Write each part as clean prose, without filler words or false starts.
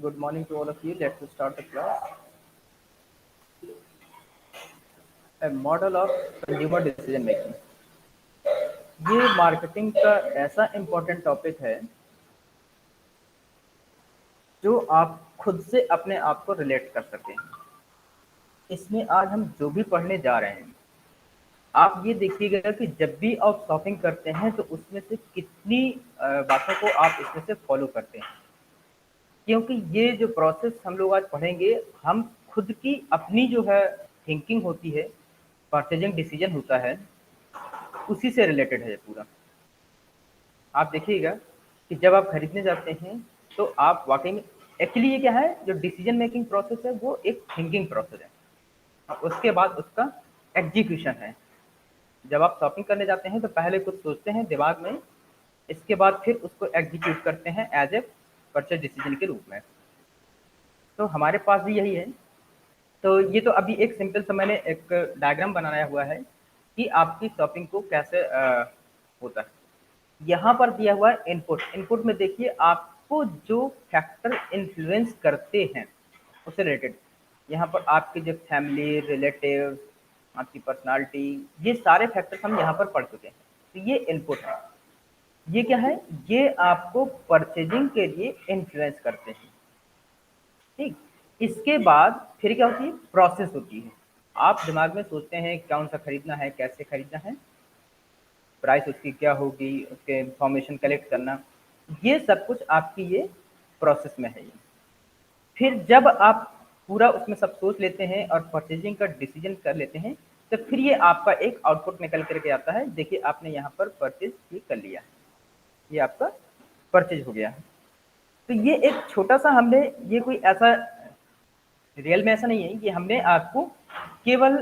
Good morning to all of you. Let's start the class. A model of consumer decision making. ये marketing का ऐसा important topic है जो आप खुद से अपने आप को रिलेट कर सकें। इसमें आज हम जो भी पढ़ने जा रहे हैं, आप ये देखिएगा कि जब भी आप शॉपिंग करते हैं तो उसमें से कितनी बातों को आप इसमें से फॉलो करते हैं, क्योंकि ये जो प्रोसेस हम लोग आज पढ़ेंगे, हम खुद की अपनी जो है थिंकिंग होती है, परचेजिंग डिसीजन होता है, उसी से रिलेटेड है ये पूरा। आप देखिएगा कि जब आप खरीदने जाते हैं तो आप वाकई में एक्चुअली ये क्या है, जो डिसीजन मेकिंग प्रोसेस है वो एक थिंकिंग प्रोसेस है और उसके बाद उसका एग्जीक्यूशन है। जब आप शॉपिंग करने जाते हैं तो पहले कुछ सोचते हैं दिमाग में, इसके बाद फिर उसको एग्जीक्यूट करते हैं एज ए परचेज डिसीजन के रूप में। तो हमारे पास भी यही है। तो ये तो अभी एक सिंपल सा मैंने एक डायग्राम बनाया हुआ है कि आपकी शॉपिंग को कैसे होता है। यहाँ पर दिया हुआ है इनपुट। इनपुट में देखिए आपको जो फैक्टर इन्फ्लुएंस करते हैं उससे रिलेटेड, यहाँ पर आपके जो फैमिली, रिलेटिव, आपकी पर्सनालिटी, ये सारे फैक्टर्स हम यहाँ पर पढ़ चुके हैं। तो ये इनपुट है। ये क्या है, ये आपको परचेजिंग के लिए इन्फ्लुएंस करते हैं। ठीक, इसके बाद फिर क्या होती है, प्रोसेस होती है। आप दिमाग में सोचते हैं कौन सा खरीदना है, कैसे खरीदना है, प्राइस उसकी क्या होगी, उसके इंफॉर्मेशन कलेक्ट करना, ये सब कुछ आपकी ये प्रोसेस में है। ये फिर जब आप पूरा उसमें सब सोच लेते हैं और परचेजिंग का डिसीजन कर लेते हैं, तो फिर ये आपका एक आउटपुट निकल करके आता है। देखिए आपने यहाँ पर परचेज भी कर लिया, ये आपका परचेज हो गया। तो ये एक छोटा सा हमने, ये कोई ऐसा रियल में ऐसा नहीं है, ये हमने आपको केवल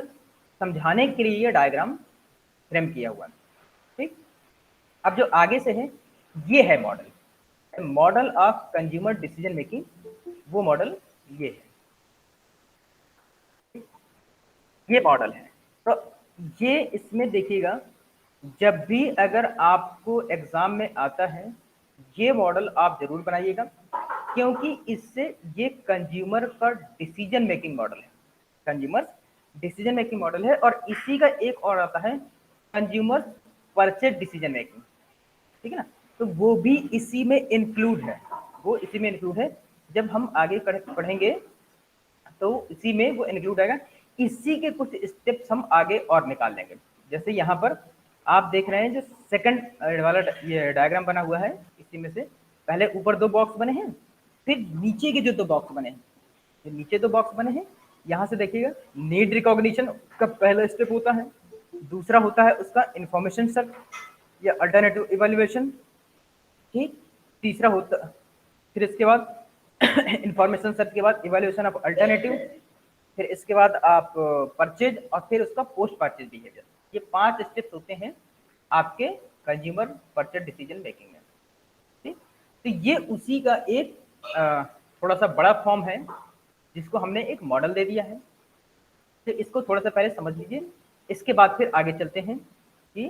समझाने के लिए ये डायग्राम फ्रेम किया हुआ है। ठीक, अब जो आगे से है ये है model, model of consumer decision making. वो मॉडल ये है, ये मॉडल है। तो ये इसमें देखिएगा, जब भी अगर आपको एग्जाम में आता है ये मॉडल आप जरूर बनाइएगा, क्योंकि इससे ये कंज्यूमर का डिसीजन मेकिंग मॉडल है। कंज्यूमर डिसीजन मेकिंग मॉडल है और इसी का एक और आता है कंज्यूमर परचेज डिसीजन मेकिंग। ठीक है ना, तो वो भी इसी में इंक्लूड है, वो इसी में इंक्लूड है। जब हम आगे पढ़ेंगे तो इसी में वो इंक्लूड आएगा। इसी के कुछ स्टेप्स हम आगे और निकाल लेंगे। जैसे यहाँ पर आप देख रहे हैं जो सेकंड वाला ये डायग्राम बना हुआ है, इसी में से पहले ऊपर दो बॉक्स बने हैं, फिर नीचे के जो दो बॉक्स बने हैं, ये नीचे दो बॉक्स बने हैं, यहाँ से देखिएगा नीड रिकॉग्निशन का पहला स्टेप होता है, दूसरा होता है उसका इंफॉर्मेशन सर्च या अल्टरनेटिव इवेल्युएशन। ठीक, तीसरा होता, फिर इसके बाद इंफॉर्मेशन सर्च के बाद इवेल्युएशन ऑफ अल्टरनेटिव, फिर इसके बाद आप परचेज और फिर उसका पोस्ट परचेज बिहेवियर। ये 5 स्टेप्स होते हैं आपके कंज्यूमर परचेज डिसीजन मेकिंग में। ठीक, तो ये उसी का एक थोड़ा सा बड़ा फॉर्म है जिसको हमने एक मॉडल दे दिया है। तो इसको थोड़ा सा पहले समझ लीजिए, इसके बाद फिर आगे चलते हैं कि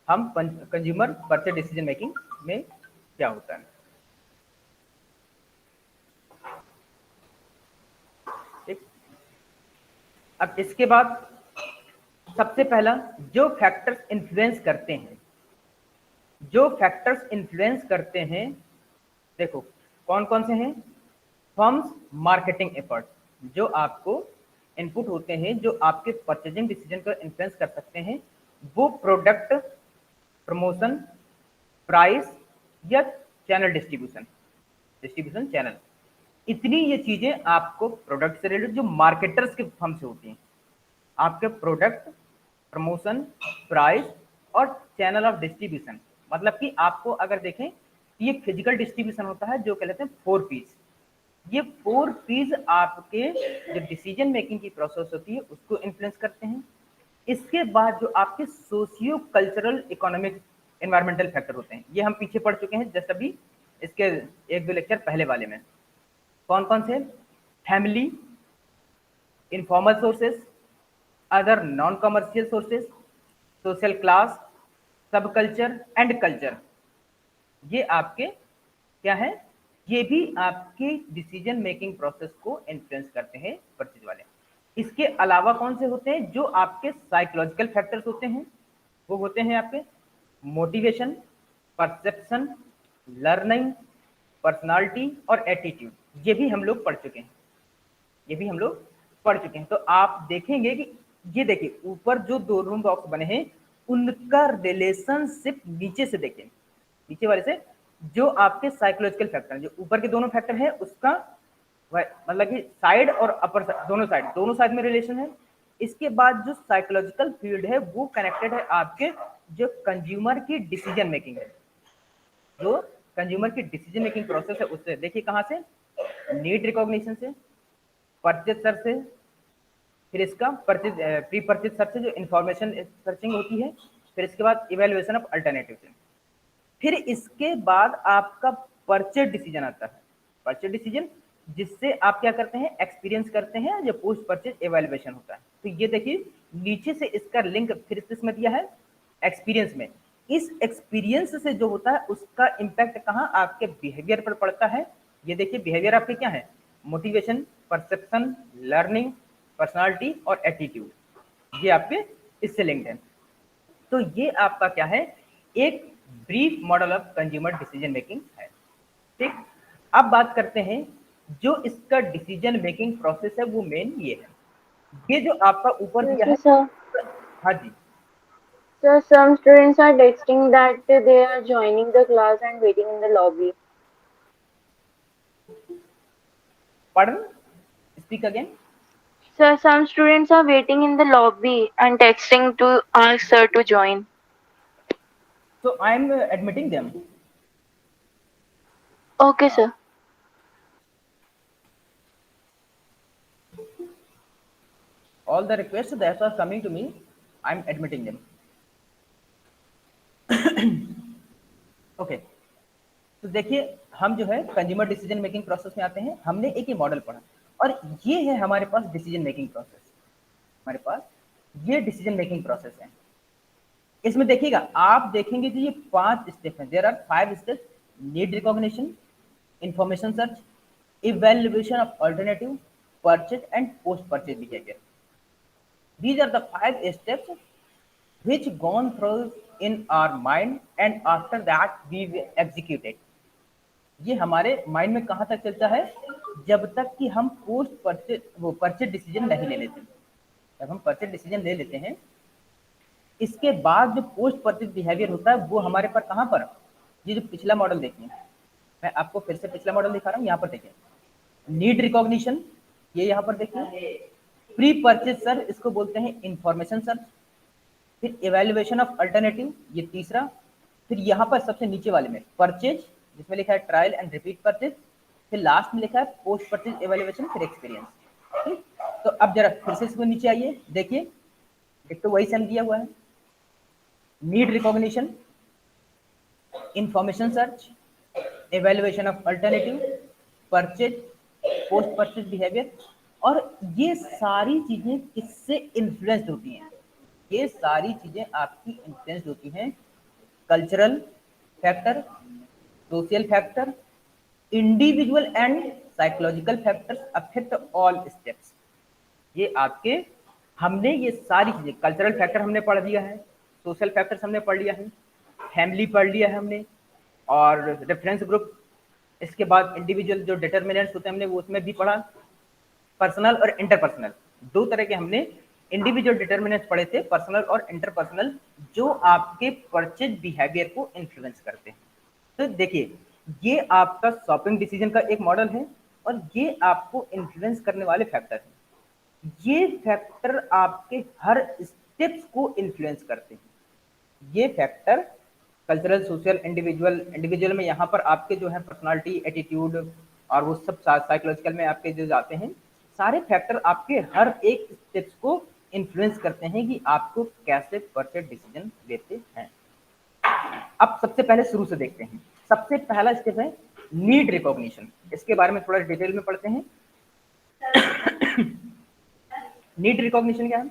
हम कंज्यूमर परचेज डिसीजन मेकिंग में क्या होता है। ठीक, अब इसके बाद सबसे पहला जो फैक्टर्स इन्फ्लुएंस करते हैं, जो फैक्टर्स इन्फ्लुएंस करते हैं, देखो कौन कौन से हैं। फर्म्स मार्केटिंग एफर्ट, जो आपको इनपुट होते हैं, जो आपके परचेजिंग डिसीजन को इन्फ्लुएंस कर सकते हैं, वो प्रोडक्ट, प्रमोशन, प्राइस या चैनल डिस्ट्रीब्यूशन, डिस्ट्रीब्यूशन चैनल। इतनी ये चीजें आपको प्रोडक्ट से रिलेटेड जो मार्केटर्स के फर्म से होती हैं, आपके प्रोडक्ट, प्रमोशन, प्राइस और चैनल ऑफ डिस्ट्रीब्यूशन। मतलब कि आपको अगर देखें, ये फिजिकल डिस्ट्रीब्यूशन होता है जो कहते हैं 4 पीस। ये 4 पीस आपके जो डिसीजन मेकिंग की प्रोसेस होती है उसको इन्फ्लुएंस करते हैं। इसके बाद जो आपके socio cultural economic environmental factor होते हैं, ये हम पीछे पढ़ चुके हैं जस्ट अभी इसके 1-2 लेक्चर पहले वाले में। कौन कौन से, family, informal sources, other non commercial sources, social class, सब कल्चर एंड कल्चर। ये आपके क्या है, ये भी आपके डिसीजन मेकिंग प्रोसेस को इन्फ्लुएंस करते हैं परचेज वाले। इसके अलावा कौन से होते हैं, जो आपके साइकोलॉजिकल फैक्टर्स होते हैं, वो होते हैं आपके मोटिवेशन, परसेप्शन, लर्निंग, पर्सनालिटी और एटीट्यूड। ये भी हम लोग पढ़ चुके हैं, ये भी हम लोग पढ़ चुके हैं। तो आप देखेंगे कि ये देखिए ऊपर जो दो रूम बॉक्स बने हैं उनका रिलेशनशिप नीचे से देखें, नीचे वाले से जो आपके साइकोलॉजिकल फैक्टर हैं, जो ऊपर के दोनों फैक्टर है उसका मतलब कि साइड और अपर दोनों साइड में रिलेशन है। इसके बाद जो साइकोलॉजिकल फील्ड है वो कनेक्टेड है आपके जो कंज्यूमर की डिसीजन मेकिंग है, जो कंज्यूमर की डिसीजन मेकिंग प्रोसेस है उससे। देखिए कहाँ से, नीड रिकॉग्निशन से, परचेज सर्च से, फिर इसका परचेज प्री परचेज सर्च से जो इंफॉर्मेशन सर्चिंग होती है, फिर इसके बाद इवेल्युएशन ऑफ अल्टरनेटिव से, फिर इसके बाद आपका परचेज डिसीजन आता है। परचेज डिसीजन जिससे आप क्या करते हैं, एक्सपीरियंस करते हैं, जो पोस्ट परचेज इवेल्युएशन होता है। तो ये देखिए नीचे से इसका लिंक फिर इसमें दिया है एक्सपीरियंस में। इस एक्सपीरियंस से जो होता है उसका इम्पैक्ट कहाँ, आपके बिहेवियर पर पड़ता है। ये देखिए बिहेवियर आपके क्या है, मोटिवेशन, परसेप्शन, लर्निंग, पर्सनालिटी और एटीट्यूड, ये आपके इससे लिंक्ड है। तो ये आपका क्या है, एक brief model of consumer decision making है। ठीक, अब बात करते हैं जो इसका डिसीजन मेकिंग प्रोसेस है वो मेन ये है। ये जो आपका ऊपर दिया Okay, है, sir. हाँ जी, So some students are texting that they are joining the class and waiting in the lobby. pardon, speak again. So some students are waiting in the lobby and texting to ask sir to join. So I am admitting them. Okay, sir. All the requests that are coming to me, I am admitting them. Okay, तो देखिए हम जो है consumer decision making process में आते हैं। हमने एक ही मॉडल पढ़ा और ये है हमारे पास डिसीजन मेकिंग प्रोसेस। हमारे पास ये डिसीजन मेकिंग प्रोसेस है। इसमें देखिएगा, आप देखेंगे कि ये 5 स्टेप हैं। There are 5 steps: need recognition, information search, evaluation of alternative, purchase and post purchase behaviour. These are the 5 steps which gone through in our mind and after that we will execute it. ये हमारे mind में कहाँ तक चलता है, जब तक कि हम पोस्ट परचेज वो परचेज डिसीजन नहीं ले लेते। जब हम परचेज डिसीजन ले लेते हैं, इसके बाद जो पोस्ट परचेज बिहेवियर होता है वो हमारे पर कहाँ पर, ये जो पिछला मॉडल देखिए, मैं आपको फिर से पिछला मॉडल दिखा रहा हूँ। यहाँ पर देखिए नीड रिकॉग्निशन, ये यहाँ पर देखिए प्री परचेज सर्च, इसको बोलते हैं इंफॉर्मेशन सर्च, फिर इवेल्युएशन ऑफ अल्टरनेटिव, ये तीसरा, फिर यहाँ पर सबसे नीचे वाले में परचेज जिसमें लिखा है ट्रायल एंड रिपीट परचेज, फिर लास्ट में लिखा है पोस्ट परचेज इवेल्युएशन, फिर एक्सपीरियंस। ठीक, तो अब जरा फिर से इसको नीचे आइए, देखिए एक तो वही सेम दिया हुआ है, need recognition, information search, evaluation of alternative, purchase, post purchase behaviour. और ये सारी चीजें किससे इन्फ्लुएंस्ड होती हैं, ये सारी चीजें आपकी इन्फ्लुएंस्ड होती हैं cultural factor, social factor, individual and psychological factors affect all steps. ये आपके, हमने ये सारी चीजें, कल्चरल फैक्टर हमने पढ़ लिया है, सोशल फैक्टर्स हमने पढ़ लिया है, फैमिली पढ़ लिया है हमने, और रेफरेंस ग्रुप, इसके बाद इंडिविजुअल जो डिटर्मिनेंट्स होते हैं हमने वो उसमें भी पढ़ा, पर्सनल और इंटरपर्सनल, दो तरह के हमने इंडिविजुअल डिटर्मिनेंट्स पढ़े थे, पर्सनल और इंटरपर्सनल, जो आपके परचेज बिहेवियर को इन्फ्लुएंस करते हैं। तो देखिए ये आपका शॉपिंग डिसीजन का एक मॉडल है और ये आपको इन्फ्लुएंस करने वाले फैक्टर हैं। ये फैक्टर आपके हर स्टेप्स को इन्फ्लुएंस करते हैं। ये factor cultural, social, individual, individual में यहाँ पर आपके जो है पर्सनालिटी, एटीट्यूड और वो सब साइकोलॉजिकल में आपके जो जाते हैं, सारे फैक्टर आपके हर एक स्टेप्स को इन्फ्लुएंस करते हैं कि आपको कैसे परचेज डिसीजन लेते हैं। अब सबसे पहले शुरू से देखते हैं। सबसे पहला स्टेप है नीड रिकॉग्निशन। इसके बारे में थोड़ा डिटेल में पढ़ते हैं। नीड रिकॉग्निशन क्या है,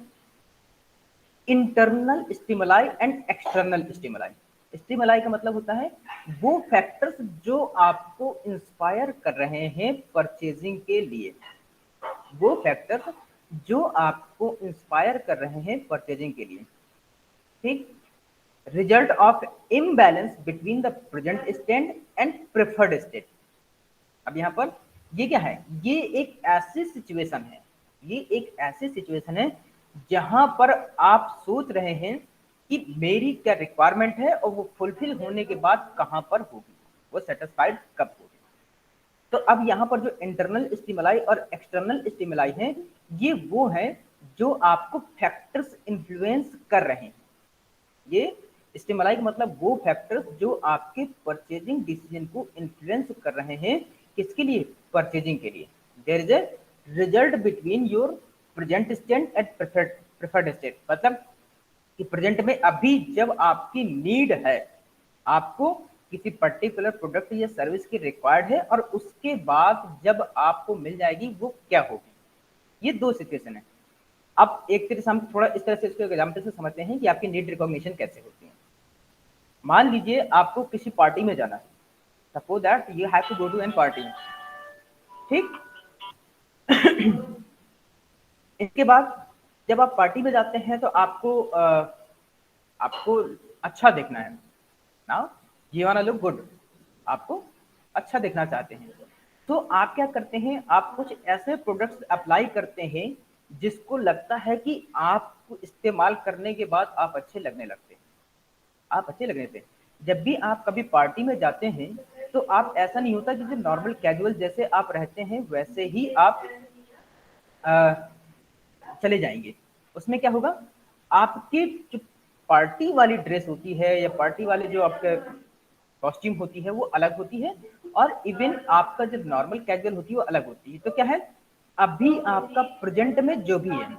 internal stimuli and external stimuli. Stimuli का मतलब होता है वो फैक्टर्स जो आपको इंस्पायर कर रहे हैं परचेजिंग के लिए, वो फैक्टर्स जो आपको इंस्पायर कर रहे हैं परचेजिंग के लिए। ठीक, result of imbalance between the present state and preferred state. अब यहाँ पर ये क्या है, ये एक ऐसी सिचुएशन है, ये एक ऐसी सिचुएशन है जहां पर आप सोच रहे हैं कि मेरी क्या रिक्वायरमेंट है और वो फुलफिल होने के बाद कहां पर होगी, वो सेटिस्फाइड कब होगी। तो अब यहाँ पर जो इंटरनल स्टिमुलाई और एक्सटर्नल स्टिमुलाई हैं, ये वो हैं जो आपको फैक्टर्स इन्फ्लुएंस कर रहे हैं। ये स्टिमुलाई का मतलब वो फैक्टर्स जो आपके परचेजिंग डिसीजन को इन्फ्लुएंस कर रहे हैं, किसके लिए, परचेजिंग के लिए। There is a result between your present state and preferred state, मतलब कि प्रेजेंट में अभी जब आपकी नीड है, आपको किसी पर्टिकुलर प्रोडक्ट या सर्विस की रिक्वायर्ड है, और उसके बाद जब आपको मिल जाएगी वो क्या होगी। ये दो सिचुएशन है। अब एक तरह से हम थोड़ा इस तरह से इसको एग्जाम्पल से समझते हैं कि आपकी नीड रिकॉग्निशन कैसे होती है। मान लीजिए आपको किसी पार्टी में जाना है, suppose that you have to go to an party. ठीक, इसके बाद जब आप पार्टी में जाते हैं तो आपको अच्छा देखना है, now you want to look good, आपको अच्छा देखना चाहते हैं, तो आप क्या करते हैं, आप कुछ ऐसे प्रोडक्ट्स अप्लाई करते हैं जिसको लगता है कि आपको इस्तेमाल करने के बाद आप अच्छे लगने लगते हैं, आप अच्छे लगने थे। जब भी आप कभी पार्टी में जाते हैं तो आप, ऐसा नहीं होता कि जो नॉर्मल कैजुअल जैसे आप रहते हैं वैसे ही आप अ, चले जाएंगे। उसमें क्या होगा, आपकी जो पार्टी वाली ड्रेस होती है या पार्टी वाले जो आपके कॉस्ट्यूम होती है वो अलग होती है, और इवन आपका जो नॉर्मल कैजुअल होती है वो अलग होती है। तो क्या है, अभी आपका प्रेजेंट में जो भी है,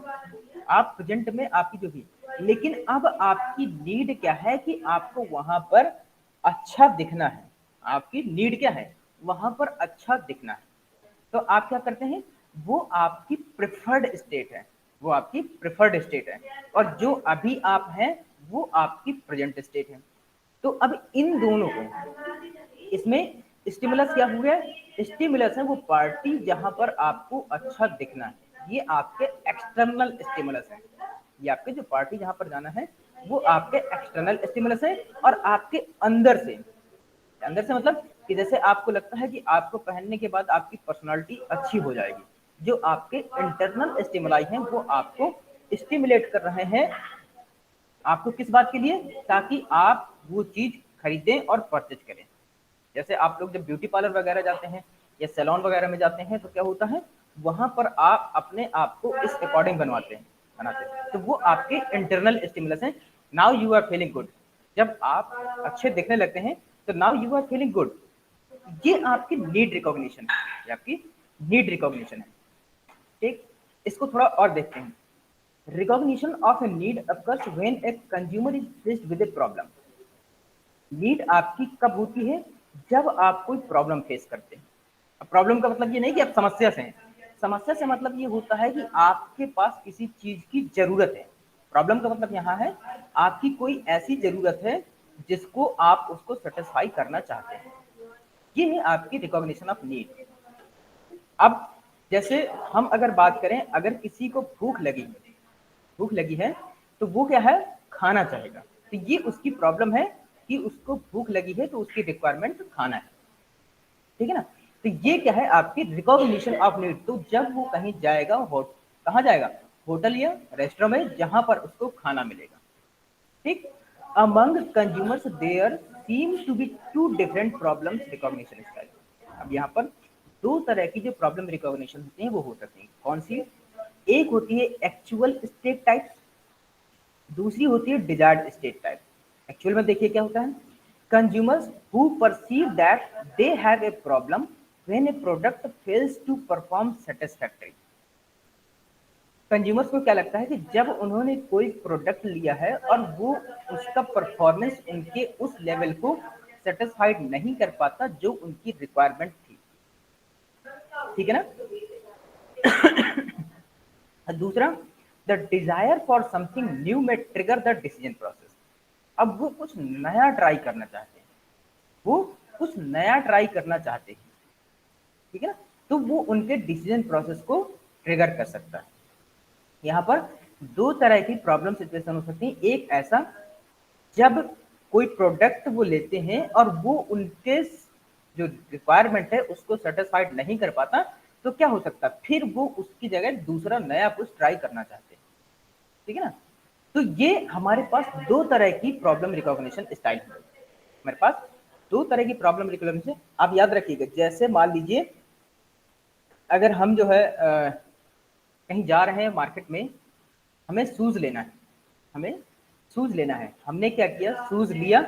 आप प्रेजेंट में आपकी जो भी, लेकिन अब आपकी नीड क्या है कि आपको वहां पर अच्छा दिखना है। आपकी नीड क्या है, वहां पर अच्छा दिखना है। तो आप क्या करते हैं, वो आपकी प्रेफर्ड स्टेट है, वो आपकी प्रेफर्ड स्टेट है, और जो अभी आप हैं वो आपकी प्रेजेंट स्टेट है। तो अब इन दोनों को, इसमें स्टिमुलस क्या हुआ है, स्टिमुलस है वो पार्टी जहां पर आपको अच्छा दिखना है, ये आपके एक्सटर्नल स्टिमुलस है। ये आपके जो पार्टी जहां पर जाना है वो आपके एक्सटर्नल स्टिमुलस है, और आपके अंदर से मतलब कि जैसे आपको लगता है कि आपको पहनने के बाद आपकी पर्सनालिटी अच्छी हो जाएगी, जो आपके इंटरनल स्टिमुलाई हैं वो आपको स्टिमुलेट कर रहे हैं, आपको किस बात के लिए, ताकि आप वो चीज खरीदें और परचेज करें। जैसे आप लोग जब ब्यूटी पार्लर वगैरह जाते हैं या सैलून वगैरह में जाते हैं तो क्या होता है, वहां पर आप अपने आप को इस अकॉर्डिंग बनाते हैं, तो वो आपके इंटरनल स्टिमुलस हैं। Now you are feeling good, जब आप अच्छे दिखने लगते हैं तो now you are feeling good. ये आपकी नीड रिकॉग्निशन है, ये आपकी नीड रिकॉग्निशन है। ठीक, इसको थोड़ा और देखते हैं। Recognition of a need occurs when a consumer is faced with a problem। Need आपकी कब होती है, जब आप कोई प्रॉब्लम फेस करते हैं। अब प्रॉब्लम का मतलब ये नहीं कि आप समस्या से हैं, समस्या से मतलब ये होता है कि आपके पास किसी चीज की जरूरत है। प्रॉब्लम का मतलब यहाँ है आपकी कोई ऐसी जरूरत है जिसको आप उसको सेटिस्फाई करना चाहते हैं, ये है आपकी रिकॉग्निशन ऑफ नीड। अब जैसे हम अगर बात करें, अगर किसी को भूख लगी है तो वो क्या है, खाना चाहेगा, तो ये उसकी प्रॉब्लम है कि उसको भूख लगी है तो उसकी रिक्वायरमेंट खाना है। ठीक है ना, तो ये क्या है आपकी रिकॉग्निशन ऑफ नीड। तो जब वो कहीं जाएगा, कहाँ जाएगा, होटल या रेस्टोरेंट में जहां पर उसको खाना मिलेगा। ठीक, among consumers there seem to be two different problems recognition style. अब यहाँ पर दो तरह की जो प्रॉब्लम रिकॉग्निशन होती हैं वो हो सकती हैं। कौन सी, एक होती है एक्चुअल स्टेट टाइप्स, दूसरी होती है डिजायर्ड स्टेट टाइप। एक्चुअल में देखिए क्या होता है, consumers who perceive that they have a problem when a product fails to perform satisfactory. Consumers को क्या लगता है कि जब उन्होंने कोई प्रोडक्ट लिया है और वो उसका परफॉर्मेंस उनके उस लेवल को सेटिस्फाइड नहीं कर पाता जो उनकी रिक्वायरमेंट थी। ठीक है ना, दूसरा, the desire for something new में ट्रिगर द डिसीजन प्रोसेस। अब वो कुछ नया ट्राई करना चाहते हैं, वो कुछ नया ट्राई करना चाहते हैं, ठीक है ना। तो वो उनके डिसीजन प्रोसेस को ट्रिगर कर सकता है। यहाँ पर दो तरह की प्रॉब्लम सिचुएशन हो सकती है। एक ऐसा जब कोई प्रोडक्ट वो लेते हैं और वो उनके जो रिक्वायरमेंट है उसको सेटिस्फाइड नहीं कर पाता, तो क्या हो सकता है, फिर वो उसकी जगह दूसरा नया कुछ ट्राई करना चाहते हैं, ठीक है ना। तो ये हमारे पास दो तरह की प्रॉब्लम रिकॉग्निशन स्टाइल है। हमारे पास दो तरह की प्रॉब्लम रिकॉग्निशन, आप याद रखिएगा। जैसे मान लीजिए अगर हम जो है कहीं जा रहे हैं मार्केट में, हमें शूज लेना है, हमें शूज लेना है, हमने क्या किया, शूज लिया।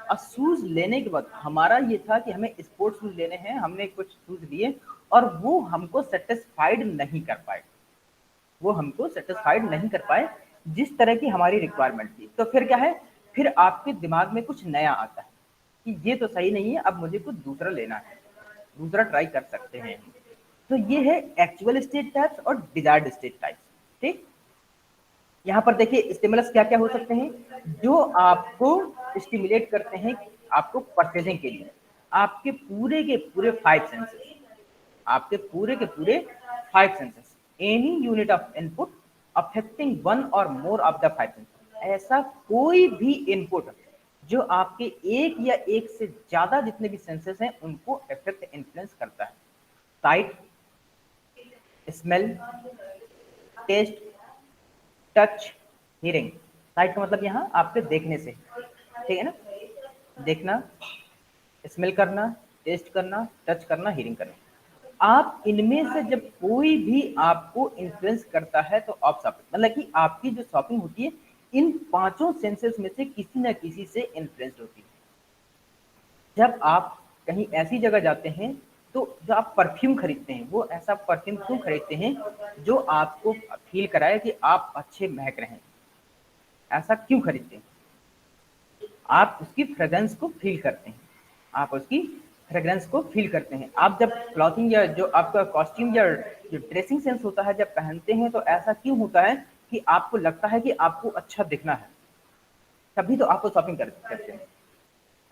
और शूज लेने के बाद हमारा ये था कि हमें स्पोर्ट्स शूज लेने हैं, हमने कुछ शूज लिए और वो हमको सेटिस्फाइड नहीं कर पाए, वो हमको सेटिस्फाइड नहीं कर पाए जिस तरह की हमारी रिक्वायरमेंट थी। तो फिर क्या है, फिर आपके दिमाग में कुछ नया आता है कि ये तो सही नहीं है, अब मुझे कुछ दूसरा लेना है, दूसरा ट्राई कर सकते हैं। तो ये है एक्चुअल स्टेट टाइप्स और डिजायर्ड स्टेट टाइप्स, ठीक। यहाँ पर देखिए स्टिमुलस क्या क्या हो सकते हैं जो आपको स्टिमुलेट करते हैं आपको परचेजिंग के लिए। आपके पूरे के पूरे 5 सेंसेस, आपके पूरे के पूरे 5 senses, any unit of input affecting one और मोर ऑफ द 5 सेंसेस। ऐसा कोई भी इनपुट जो आपके एक या एक से ज्यादा जितने भी सेंसेस हैं उनको अफेक्ट इन्फ्लुएंस करता है। Sight, smell, taste, touch, hearing. Sight का मतलब यहाँ आपके देखने से, ठीक है ना, देखना, स्मेल करना, टेस्ट करना, टच करना, हियरिंग करना। आप इनमें से जब कोई भी आपको इन्फ्लुएंस करता है तो आप शॉपिंग, मतलब कि आपकी जो शॉपिंग होती है इन पांचों सेंसेस में से किसी न किसी से इन्फ्लुएंस्ड होती है। जब आप कहीं ऐसी जगह जाते हैं तो जो आप परफ्यूम खरीदते हैं वो ऐसा परफ्यूम क्यों खरीदते हैं जो आपको फील कराए कि आप अच्छे महक रहे हैं, ऐसा क्यों खरीदते हैं, आप उसकी फ्रेग्रेंस को फील करते हैं, आप उसकी फ्रेग्रेंस को फील करते हैं। आप जब क्लॉथिंग या जो आपका कॉस्ट्यूम या जो ड्रेसिंग सेंस होता है जब पहनते हैं तो ऐसा क्यों होता है कि आपको लगता है कि आपको अच्छा दिखना है, तभी तो आपको शॉपिंग करते हैं।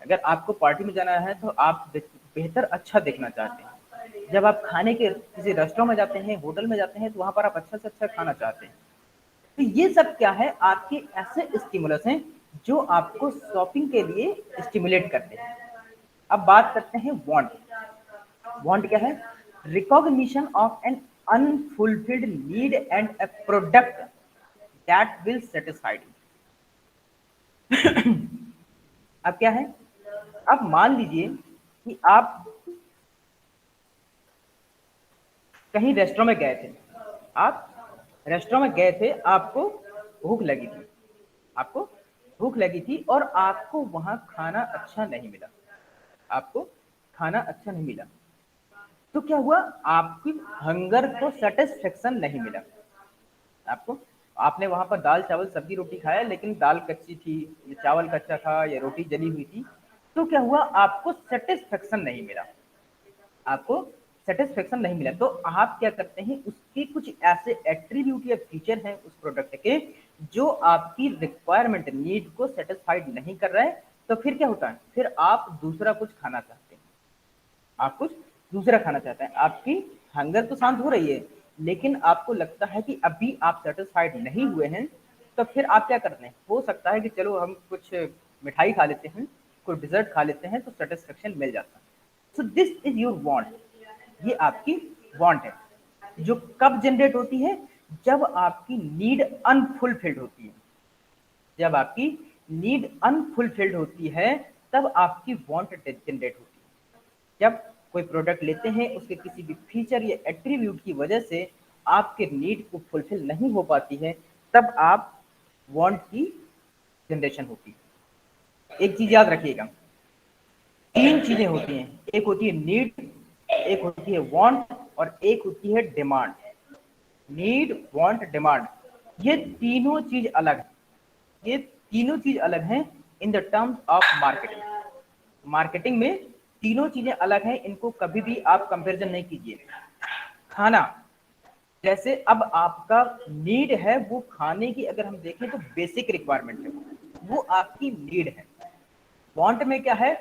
अगर आपको पार्टी में जाना है तो आप बेहतर अच्छा देखना चाहते हैं। जब आप खाने के किसी रेस्टोरेंट में जाते हैं, होटल में जाते हैं तो वहां पर आप अच्छा से अच्छा खाना चाहते हैं। तो ये सब क्या है, आपके ऐसे स्टिमुलस हैं जो आपको शॉपिंग के लिए स्टिमुलेट करते हैं। अब बात करते हैं वांट। वांट क्या है, recognition of an unfulfilled need and a product that will satisfied. अब क्या है, अब मान लीजिए कि आप कहीं रेस्टोरेंट में गए थे, आप रेस्टोरेंट में गए थे, आपको भूख लगी थी, आपको भूख लगी थी और आपको वहां खाना अच्छा नहीं मिला, आपको खाना अच्छा नहीं मिला। तो क्या हुआ, आपकी हंगर को सेटिस्फेक्शन नहीं मिला आपको। आपने वहां पर दाल चावल सब्जी रोटी खाया लेकिन दाल कच्ची थी या चावल कच्चा था या रोटी जली हुई थी, तो क्या हुआ, आपको सेटिस्फेक्शन नहीं मिला, आपको सेटिस्फेक्शन नहीं मिला। तो आप क्या करते हैं, उसके कुछ ऐसे एट्रीब्यूट या फीचर हैं उस प्रोडक्ट के जो आपकी रिक्वायरमेंट नीड को सेटिस्फाइड नहीं कर रहा है, तो फिर क्या होता है, फिर आप दूसरा कुछ खाना चाहते हैं, आप कुछ दूसरा खाना चाहते हैं। आपकी हंगर तो शांत हो रही है लेकिन आपको लगता है कि अभी आप सेटिस्फाइड नहीं हुए हैं, तो फिर आप क्या करते हैं, हो सकता है कि चलो हम कुछ मिठाई खा लेते हैं, कोई डिजर्ट खा लेते हैं तो सेटिस्फेक्शन मिल जाता है। So this is your want, ये आपकी वांट है जो कब जनरेट होती है, जब आपकी नीड अनफुलफिल्ड होती है। जब आपकी नीड अनफुलफिल्ड होती है तब आपकी वांट जनरेट होती है। जब कोई प्रोडक्ट लेते हैं उसके किसी भी फीचर या एट्रीब्यूट की वजह से आपके नीड को फुलफिल नहीं हो पाती है, तब आप वांट की जनरेशन होती है। एक चीज याद रखिएगा, तीन चीजें होती हैं, एक होती है नीड, एक होती है वांट और एक होती है डिमांड। नीड, वांट, डिमांड, ये तीनों चीज अलग है, ये तीनों चीज अलग हैं in the terms of marketing. Marketing में तीनों चीजें अलग हैं, इनको कभी भी आप कंपैरिजन नहीं कीजिए। खाना, जैसे अब आपका नीड है वो खाने की, अगर हम देखें तो बेसिक रिक्वायरमेंट है, वो आपकी नीड है। वांट में क्या है,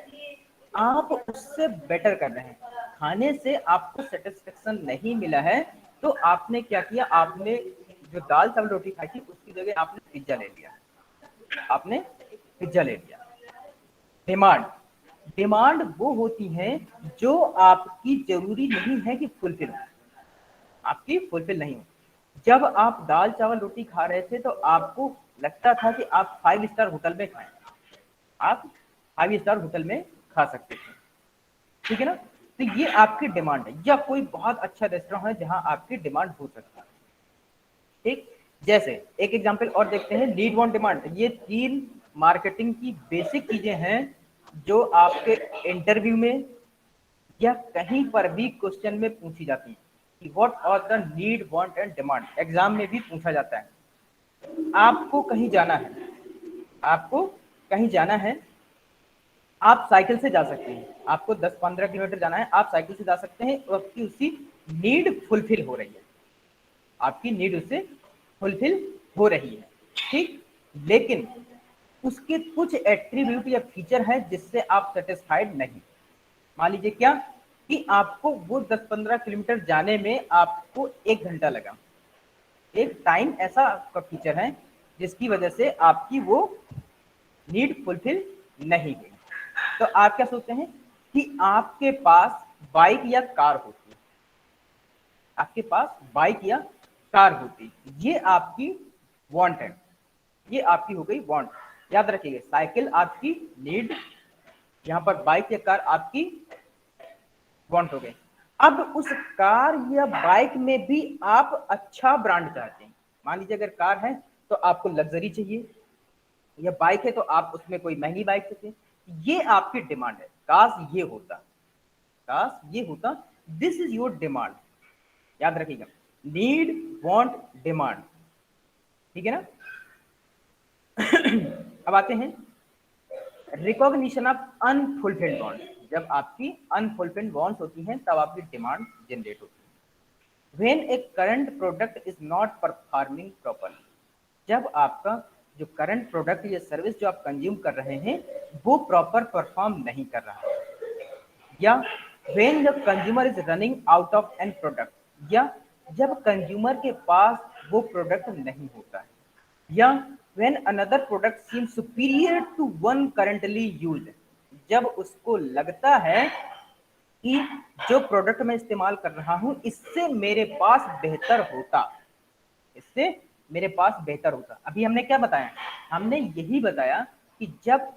आप उससे बेटर कर रहे हैं, खाने से आपको सेटिस्फेक्शन नहीं मिला है, तो आपने क्या किया, आपने जो दाल चावल रोटी खाई थी उसकी जगह आपने पिज्जा ले लिया, आपने पिज्जा ले लिया। डिमांड, डिमांड वो होती है जो आपकी जरूरी नहीं है कि फुलफिल हो, आपकी फुलफिल नहीं हो। जब आप दाल चावल रोटी खा रहे थे तो आपको लगता था कि आप 5 स्टार होटल में खाएं, आप 5 स्टार होटल में खा सकते थे, ठीक है ना। तो ये आपकी डिमांड है, या कोई बहुत अच्छा रेस्टोरेंट है जहां आपकी डिमांड हो सकता है, ठीक। जैसे एक एग्जांपल और देखते हैं, नीड वांट डिमांड। ये 3 मार्केटिंग की बेसिक चीजें हैं जो आपके इंटरव्यू में या कहीं पर भी क्वेश्चन में पूछी जाती है कि what are the need want and demand. Exam में भी पूछा जाता है। आपको कहीं जाना है, आपको कहीं जाना है, आप साइकिल से जा सकते हैं, आपको 10-15 किलोमीटर जाना है, आप साइकिल से जा सकते हैं, और आपकी उसकी नीड फुलफिल हो रही है, आपकी नीड उससे फुलफिल हो रही है, ठीक। लेकिन उसके कुछ एट्रीब्यूट या फीचर है जिससे आप सेटिस्फाइड नहीं। मान लीजिए क्या, कि आपको वो 10-15 किलोमीटर जाने में आपको 1 घंटा लगा, एक टाइम ऐसा आपका फीचर है जिसकी वजह से आपकी वो नीड फुलफिल नहीं हुई। तो आप क्या सोचते हैं कि आपके पास बाइक या कार होती, आपके पास बाइक या कार होती, ये आपकी वांट है, ये आपकी हो गई वांट। याद रखिएगा, साइकिल आपकी नीड, यहां पर बाइक या कार आपकी वांट हो गई। अब उस कार या बाइक में भी आप अच्छा ब्रांड चाहते हैं। मान लीजिए अगर कार है तो आपको लग्जरी चाहिए, या बाइक है तो आप उसमें कोई महंगी बाइक चाहिए, ये आपकी डिमांड है। काश ये होता, काश ये होता, दिस इज योर डिमांड। याद रखिएगा, नीड वांट डिमांड, ठीक है ना। अब आते हैं रिकॉग्निशन ऑफ अनफुलफिल्ड वांट्स। जब आपकी अनफुलफिल्ड वांट्स होती हैं तब आपकी डिमांड जनरेट होती है। When A current product is not performing properly, जब आपका जो करंट प्रोडक्ट या सर्विस जो आप कंज्यूम कर रहे हैं वो प्रॉपर परफॉर्म नहीं कर रहा है, या when the consumer is running out of an product, या जब कंज्यूमर के पास वो प्रोडक्ट नहीं होता है, या when another product seems superior to one currently used, जब उसको लगता है कि जो प्रोडक्ट मैं इस्तेमाल कर रहा हूं इससे मेरे पास बेहतर होता, इससे मेरे पास बेहतर होता। अभी हमने क्या बताया, हमने यही बताया कि जब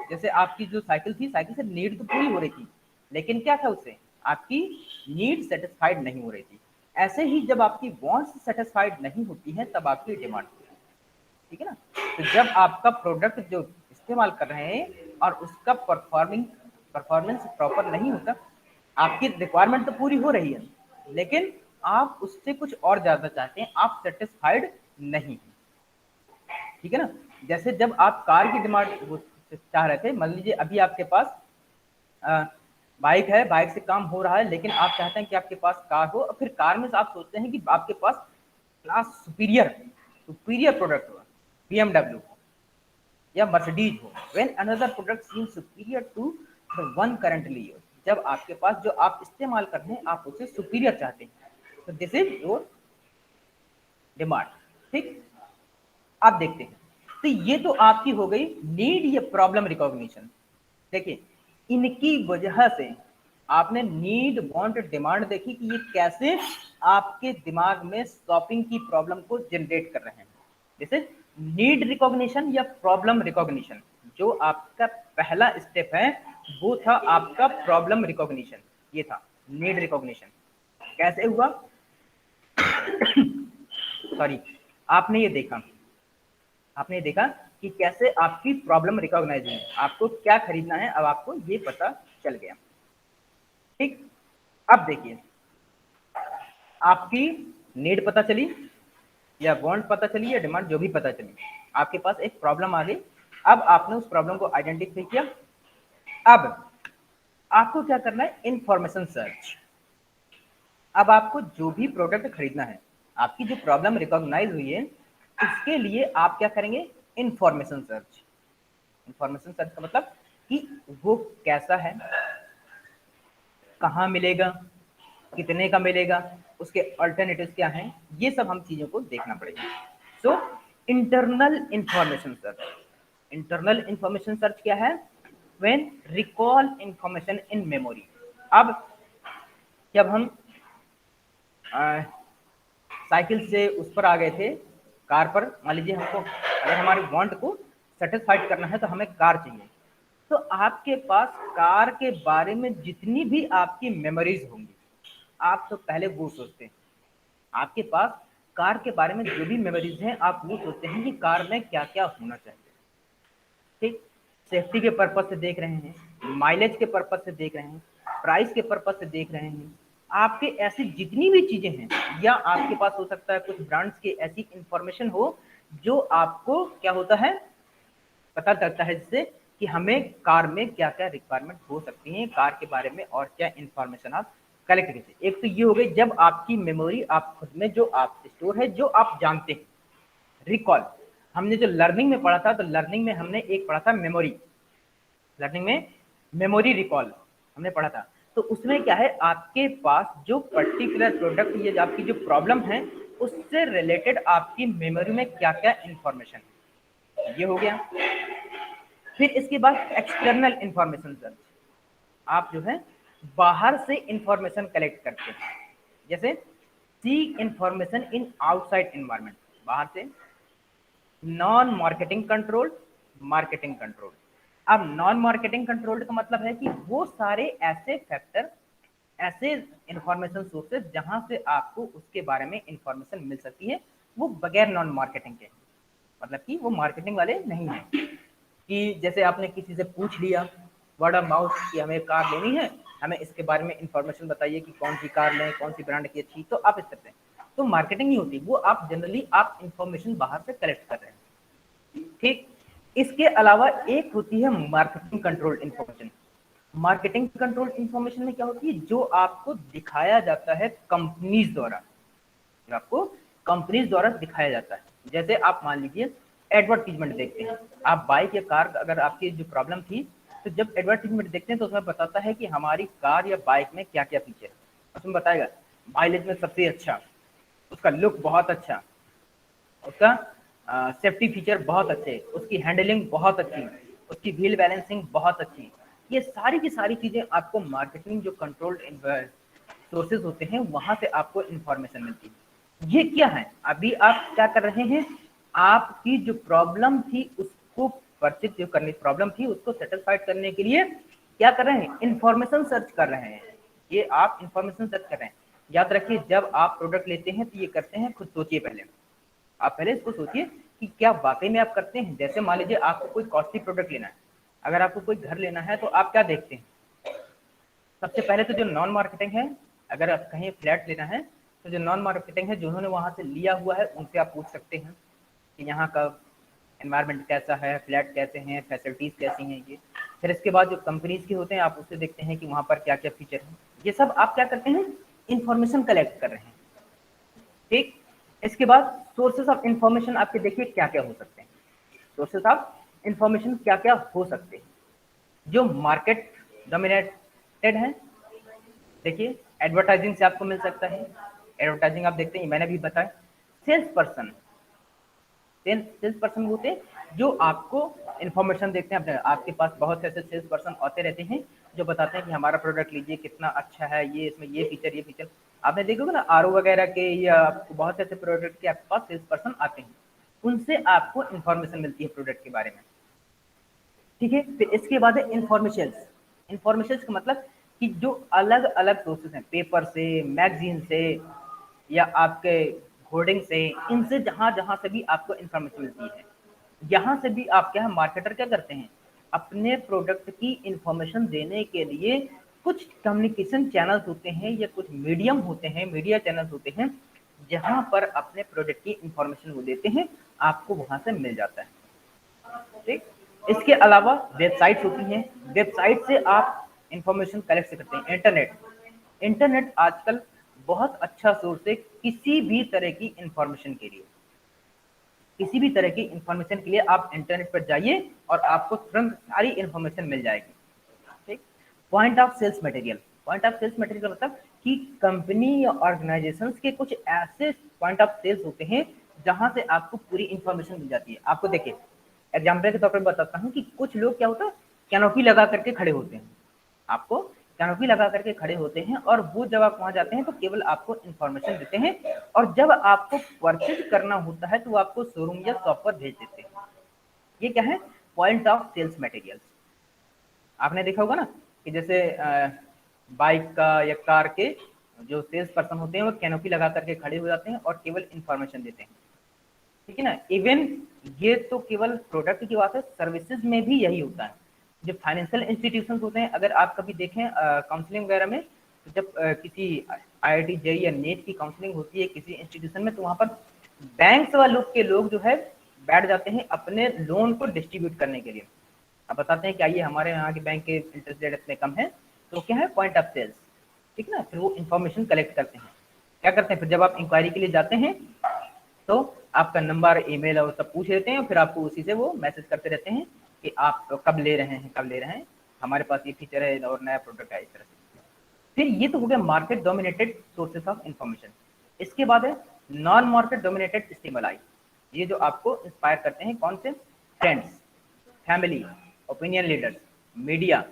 जैसे आपकी जो साइकिल थी, साइकिल से नीड तो पूरी हो रही थी, लेकिन क्या था उससे आपकी नीड सेटिस्फाइड नहीं हो रही थी। ऐसे ही जब आपकी वांट्स सेटिस्फाइड नहीं होती है तब आपकी डिमांड होती है, ठीक है ना। तो जब आपका प्रोडक्ट जो इस्तेमाल कर रहे हैं और उसका परफॉर्मेंस प्रॉपर नहीं होता, आपकी रिक्वायरमेंट तो पूरी हो रही है लेकिन आप उससे कुछ और ज्यादा चाहते हैं, आप सेटिस्फाइड नहीं हैं, ठीक है ना। जैसे जब आप कार की डिमांड चाह रहे थे, मान लीजिए अभी आपके पास बाइक है, बाइक से काम हो रहा है, लेकिन आप चाहते हैं कि आपके पास कार हो, और फिर कार में आप सोचते हैं कि आपके पास क्लास सुपीरियर सुपीरियर प्रोडक्ट हो, BMW हो या मर्सिडीज हो। When another product seem superior to the one currently used, जब आपके पास जो आप इस्तेमाल कर रहे हैं आप उसे सुपीरियर चाहते हैं, तो दिस इज योर डिमांड, ठीक। आप देखते हैं, तो ये तो आपकी हो गई नीड या प्रॉब्लम रिकॉग्निशन। देखिए, इनकी वजह से आपने नीड वांट डिमांड देखी कि ये कैसे आपके दिमाग में शॉपिंग की प्रॉब्लम को जनरेट कर रहे हैं। जैसे नीड रिकॉग्निशन या प्रॉब्लम रिकॉग्निशन, जो आपका पहला स्टेप है वो था आपका प्रॉब्लम रिकॉग्निशन, ये था नीड रिकॉग्निशन। कैसे हुआ, सॉरी, आपने ये देखा, आपने देखा कि कैसे आपकी प्रॉब्लम रिकॉग्नाइज है, आपको क्या खरीदना है अब आपको ये पता चल गया, ठीक। अब देखिए, आपकी नीड पता चली या वांट पता चली या डिमांड जो भी पता चली, आपके पास एक प्रॉब्लम आ गई। अब आपने उस प्रॉब्लम को आइडेंटिफाई किया। अब आपको क्या करना है, इंफॉर्मेशन सर्च। अब आपको जो भी प्रोडक्ट खरीदना है, आपकी जो प्रॉब्लम रिकॉग्नाइज हुई है उसके लिए आप क्या करेंगे, इंफॉर्मेशन सर्च। इंफॉर्मेशन सर्च का मतलब कि वो कैसा है, कहाँ मिलेगा, कितने का मिलेगा, उसके अल्टरनेटिव्स क्या हैं, ये सब हम चीज़ों को देखना पड़ेगा। So internal information search, internal information search क्या है? When recall information in memory. अब जब हम साइकिल से उस पर आ गए थे, कार पर, मान लीजिए हमको अगर हमारे वांट को सेटिस्फाइड करना है तो हमें कार चाहिए, तो आपके पास कार के बारे में जितनी भी आपकी मेमोरीज होंगी, आप तो पहले वो सोचते हैं, आपके पास कार के बारे में जो भी मेमोरीज हैं आप वो सोचते हैं कि कार में क्या क्या होना चाहिए। ठीक, सेफ्टी के पर्पज से देख रहे हैं, माइलेज के पर्पज से देख रहे हैं, प्राइस के पर्पज से देख रहे हैं, आपके ऐसी जितनी भी चीजें हैं, या आपके पास हो सकता है कुछ ब्रांड्स की ऐसी इंफॉर्मेशन हो जो आपको क्या होता है, पता चलता है, जिससे कि हमें कार में क्या क्या रिक्वायरमेंट हो सकती है, कार के बारे में और क्या इंफॉर्मेशन आप कलेक्ट कीजिए। एक तो ये हो गई जब आपकी मेमोरी आप खुद में जो आप स्टोर है, जो आप जानते हैं। रिकॉल, हमने जो लर्निंग में पढ़ा था, तो लर्निंग में हमने एक पढ़ा था मेमोरी, लर्निंग में मेमोरी रिकॉल हमने पढ़ा था। तो उसमें क्या है, आपके पास जो पर्टिकुलर प्रोडक्ट, ये आपकी जो प्रॉब्लम है उससे रिलेटेड आपकी मेमोरी में क्या क्या इंफॉर्मेशन है, ये हो गया। फिर इसके बाद एक्सटर्नल इंफॉर्मेशन सर्च, आप जो है बाहर से इंफॉर्मेशन कलेक्ट करते हैं, जैसे seek information in outside environment, बाहर से। Non marketing control, marketing control. अब नॉन मार्केटिंग कंट्रोल का मतलब है कि वो सारे ऐसे फैक्टर, ऐसे इंफॉर्मेशन सोर्सेज जहां से आपको उसके बारे में इंफॉर्मेशन मिल सकती है, वो बगैर नॉन मार्केटिंग के, मतलब कि वो मार्केटिंग वाले नहीं है। कि जैसे आपने किसी से पूछ लिया वर्ड ऑफ माउथ कि हमें कार लेनी है, हमें इसके बारे में इंफॉर्मेशन बताइए कि कौन सी कार लें, कौन सी ब्रांड की अच्छी, तो आप इस तरह से, तो मार्केटिंग नहीं होती वो, आप जनरली आप इंफॉर्मेशन बाहर से कलेक्ट कर रहे हैं। ठीक, इसके अलावा एक होती है marketing control information. Marketing control information में क्या होती है, जो आपको दिखाया जाता है कंपनीज द्वारा, जो आपको कंपनीज द्वारा दिखाया जाता है। जैसे आप मान लीजिए एडवर्टीजमेंट देखते हैं, आप बाइक या कार, अगर आपकी जो प्रॉब्लम थी, तो जब एडवर्टीजमेंट देखते हैं तो उसमें बताता है कि हमारी कार या बाइक में क्या क्या फीचर है। उसमें बताएगा माइलेज में सबसे अच्छा, उसका लुक बहुत अच्छा, उसका सेफ्टी फीचर बहुत अच्छे, उसकी हैंडलिंग बहुत अच्छी, उसकी व्हील बैलेंसिंग बहुत अच्छी। ये सारी की सारी चीज़ें आपको मार्केटिंग जो कंट्रोल्ड सोर्सेज होते हैं वहां से आपको इंफॉर्मेशन मिलती है। ये क्या है, अभी आप क्या कर रहे हैं, आपकी जो प्रॉब्लम थी उसको परचेज जो करनी प्रॉब्लम थी उसको सेटिस्फाइड करने के लिए क्या कर रहे हैं, इंफॉर्मेशन सर्च कर रहे हैं। ये आप इंफॉर्मेशन सर्च कर रहे हैं। याद रखिए जब आप प्रोडक्ट लेते हैं तो ये करते हैं, खुद सोचिए पहले, आप पहले इसको सोचिए कि क्या वाकई में आप करते हैं। जैसे मान लीजिए आपको कोई कॉस्टली प्रोडक्ट लेना है, अगर आपको कोई घर लेना है तो आप क्या देखते हैं, सबसे पहले तो जो नॉन मार्केटिंग है, अगर आप कहीं फ्लैट लेना है तो जो नॉन मार्केटिंग है, जिन्होंने वहां से लिया हुआ है, उनसे आप पूछ सकते हैं कि यहाँ का एनवायरनमेंट कैसा है, फ्लैट कैसे हैं, फैसिलिटीज़ कैसी हैं ये। फिर इसके बाद जो कंपनीज के होते हैं आप उससे देखते हैं कि वहाँ पर क्या क्या फीचर हैं। ये सब आप क्या करते हैं, इंफॉर्मेशन कलेक्ट कर रहे हैं। ठीक, इसके बाद सोर्सेस ऑफ इंफॉर्मेशन आपके देखिए क्या क्या हो सकते हैं। सोर्सेस ऑफ इंफॉर्मेशन क्या क्या हो सकते हैं जो मार्केट डोमिनेटेड है। देखिए एडवर्टाइजिंग से आपको मिल सकता है, एडवर्टाइजिंग आप देखते हैं, मैंने भी बताया। सेल्स पर्सन, सेल्स पर्सन होते हैं जो आपको इन्फॉर्मेशन देखते हैं, अपने आपके पास बहुत से ऐसे सेल्स पर्सन आते रहते हैं जो बताते हैं कि हमारा प्रोडक्ट लीजिए कितना अच्छा है, ये इसमें ये फीचर, ये फीचर। आपने देखोगे ना आर वगैरह के, या आपको बहुत से ऐसे प्रोडक्ट के आपके पास सेल्स पर्सन आते हैं, उनसे आपको इन्फॉर्मेशन मिलती है प्रोडक्ट के बारे में। ठीक है, फिर इसके बाद है इंफॉर्मेशन। इंफॉर्मेशन का मतलब कि जो अलग अलग सोर्सेज हैं, पेपर से, मैगजीन से, या आपके होर्डिंग से, इनसे जहां जहां से भी आपको इंफॉर्मेशन मिलती है, यहाँ से भी आप क्या है, मार्केटर क्या करते हैं, अपने प्रोडक्ट की इंफॉर्मेशन देने के लिए कुछ कम्युनिकेशन चैनल्स होते हैं या कुछ मीडियम होते हैं, मीडिया चैनल्स होते हैं, जहां पर अपने प्रोडक्ट की इंफॉर्मेशन वो देते हैं, आपको वहां से मिल जाता है। ठीक, इसके अलावा वेबसाइट्स होती हैं, वेबसाइट से आप इंफॉर्मेशन कलेक्ट करते हैं। इंटरनेट, इंटरनेट आजकल बहुत अच्छा सोर्स है किसी भी तरह की इंफॉर्मेशन के लिए। किसी भी तरह की इंफॉर्मेशन के लिए आप इंटरनेट पर जाइए और आपको तुरंत सारी इंफॉर्मेशन मिल जाएगी। ठीक। Point of sales material, point of sales material का मतलब कि कंपनी या ऑर्गेनाइजेशंस के कुछ ऐसे पॉइंट ऑफ सेल्स होते हैं जहां से आपको पूरी इंफॉर्मेशन मिल जाती है। आपको देखिए एग्जाम्पल के तौर पर बताता हूँ कि कुछ लोग क्या होता है कैनोपी लगा करके खड़े होते हैं, आपको कैनोपी लगा करके खड़े होते हैं और वो जब आप वहां जाते हैं तो केवल आपको इंफॉर्मेशन देते हैं और जब आपको परचेज करना होता है तो वो आपको शोरूम या शॉप पर भेज देते हैं। ये क्या है, पॉइंट ऑफ सेल्स मटेरियल। आपने देखा होगा ना कि जैसे बाइक का या कार के जो सेल्स पर्सन होते हैं वो कैनोपी लगा करके खड़े हो जाते हैं और केवल इंफॉर्मेशन देते हैं। ठीक है ना। इवन ये तो केवल प्रोडक्ट की बात है, सर्विसेज में भी यही होता है। जो फाइनेंशियल इंस्टीट्यूशन होते हैं, अगर आप कभी देखें काउंसलिंग वगैरह में, तो जब किसी IIT जेई या नेट की काउंसलिंग होती है किसी इंस्टीट्यूशन में, तो वहाँ पर बैंक्स वालों के लोग जो है बैठ जाते हैं अपने लोन को डिस्ट्रीब्यूट करने के लिए। अब बताते हैं कि आइए हमारे यहाँ के बैंक के इंटरेस्ट रेट इतने कम है, तो क्या है पॉइंट ऑफ सेल्स। ठीक ना। फिर वो इन्फॉर्मेशन कलेक्ट करते हैं। क्या करते हैं फिर जब आप इंक्वायरी के लिए जाते हैं तो आपका नंबर ईमेल और सब पूछ लेते हैं, फिर आपको उसी से वो मैसेज करते रहते हैं कि आप कब ले रहे हैं, कब ले रहे हैं, हमारे पास ये फीचर है और नया प्रोडक्ट है, इस तरह से। फिर ये तो हो गया market dominated sources of information. इसके बाद है नॉन मार्केट डोमिनेटेड स्टिमुलाई। ये जो आपको इंस्पायर करते हैं कौन से, friends, family, opinion leaders, media,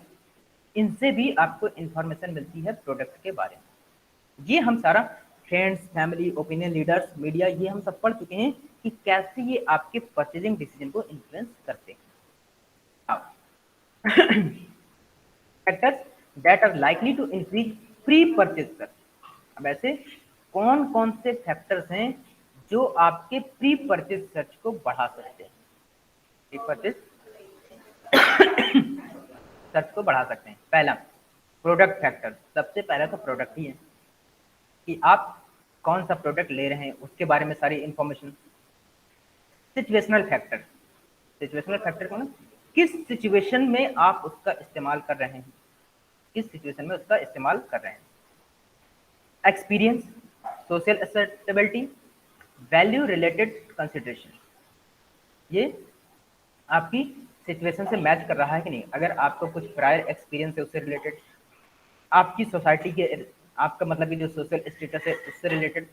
इनसे भी आपको इंफॉर्मेशन मिलती है प्रोडक्ट के बारे में। ये हम सारा friends, family, opinion leaders, media, ये हम सब पढ़ चुके हैं कि कैसे ये आपके परचेजिंग डिसीजन को इन्फ्लुएंस करते हैं। Factors that are likely to increase pre purchase search. अब ऐसे कौन कौन से फैक्टर्स हैं जो आपके प्री परचेज सर्च को बढ़ा सकते हैं, प्री परचेज सर्च को बढ़ा सकते हैं। पहला प्रोडक्ट फैक्टर, सबसे पहला तो प्रोडक्ट ही है कि आप कौन सा प्रोडक्ट ले रहे हैं उसके बारे में सारी information. Situational factor, situational factor को ना किस सिचुएशन में आप उसका इस्तेमाल कर रहे हैं, किस सिचुएशन में उसका इस्तेमाल कर रहे हैं। Experience, social acceptability, value related consideration, ये आपकी सिचुएशन से मैच कर रहा है कि नहीं। अगर आपको कुछ प्रायर एक्सपीरियंस है उससे रिलेटेड, आपकी सोसाइटी के, आपका मतलब कि जो सोशल स्टेटस है उससे रिलेटेड।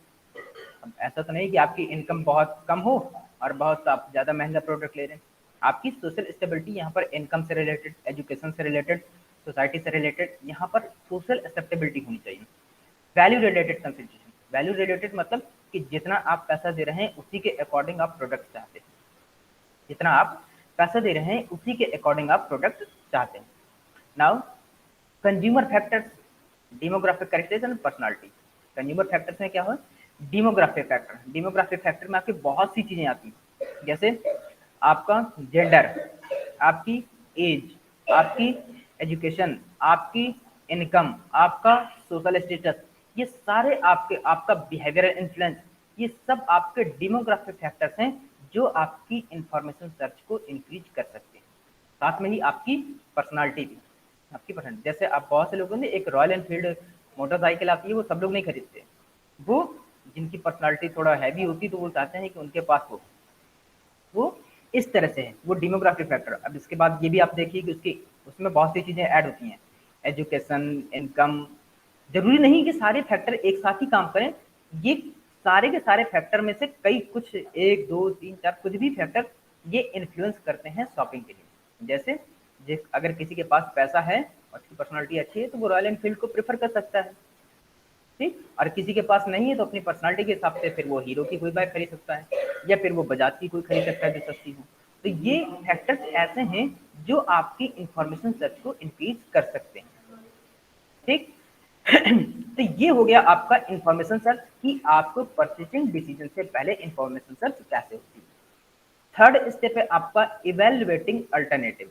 अब ऐसा तो नहीं कि आपकी इनकम बहुत कम हो और बहुत आप ज़्यादा महंगा प्रोडक्ट ले रहे हैं। आपकी सोशल स्टेबिलिटी यहाँ पर इनकम से रिलेटेड, एजुकेशन से रिलेटेड, सोसाइटी से रिलेटेड, यहाँ पर सोशल एक्सेप्टेबिलिटी होनी चाहिए। Value related consideration, value related मतलब कि जितना आप पैसा दे रहे हैं उसी के अकॉर्डिंग आप प्रोडक्ट चाहते हैं, जितना आप पैसा दे रहे हैं उसी के अकॉर्डिंग आप प्रोडक्ट चाहते हैं। Now consumer factors, demographic characters and personality. Consumer factors में क्या हो, डेमोग्राफिक फैक्टर, डेमोग्राफिक फैक्टर में आपकी बहुत सी चीजें आती हैं, जैसे आपका जेंडर, आपकी एज, आपकी एजुकेशन, आपकी इनकम, आपका सोशल स्टेटस, ये सारे आपके, आपका बिहेवियरल इन्फ्लुएंस, ये सब आपके डेमोग्राफिक फैक्टर्स हैं जो आपकी इंफॉर्मेशन सर्च को इंक्रीज कर सकते हैं। साथ में ही आपकी पर्सनालिटी भी, आपकी पर्सनालिटी, जैसे आप बहुत से लोगों ने एक रॉयल एनफील्ड मोटरसाइकिल आती है वो सब लोग नहीं खरीदते, वो जिनकी पर्सनालिटी थोड़ा हैवी होती तो वो चाहते हैं कि उनके पास वो इस तरह से है, वो डेमोग्राफिक फैक्टर। अब इसके बाद ये भी आप देखिए कि उसकी, उसमें बहुत सी चीज़ें ऐड होती हैं, एजुकेशन, इनकम। जरूरी नहीं कि सारे फैक्टर एक साथ ही काम करें, ये सारे के सारे फैक्टर में से कई, कुछ एक दो तीन चार कुछ भी फैक्टर ये इन्फ्लुएंस करते हैं शॉपिंग के लिए। जैसे अगर किसी के पास पैसा है और उसकी पर्सनालिटी अच्छी है तो वो रॉयल एनफील्ड को प्रेफर कर सकता है। ठीक। और किसी के पास नहीं है तो अपनी पर्सनालिटी के हिसाब से फिर वो हीरो की कोई बाइक खरीद सकता है या फिर वो बजाज की कोई खरीद सकता है जो सस्ती हो। तो ये फैक्टर्स ऐसे हैं जो आपकी इंफॉर्मेशन सर्च को इंक्रीज कर सकते हैं। ठीक। तो ये हो गया आपका इंफॉर्मेशन सर्च कि आपको परचेसिंग डिसीजन से पहले इंफॉर्मेशन सर्च कैसे होती है। थर्ड स्टेप है आपका इवेल्युएटिंग अल्टरनेटिव,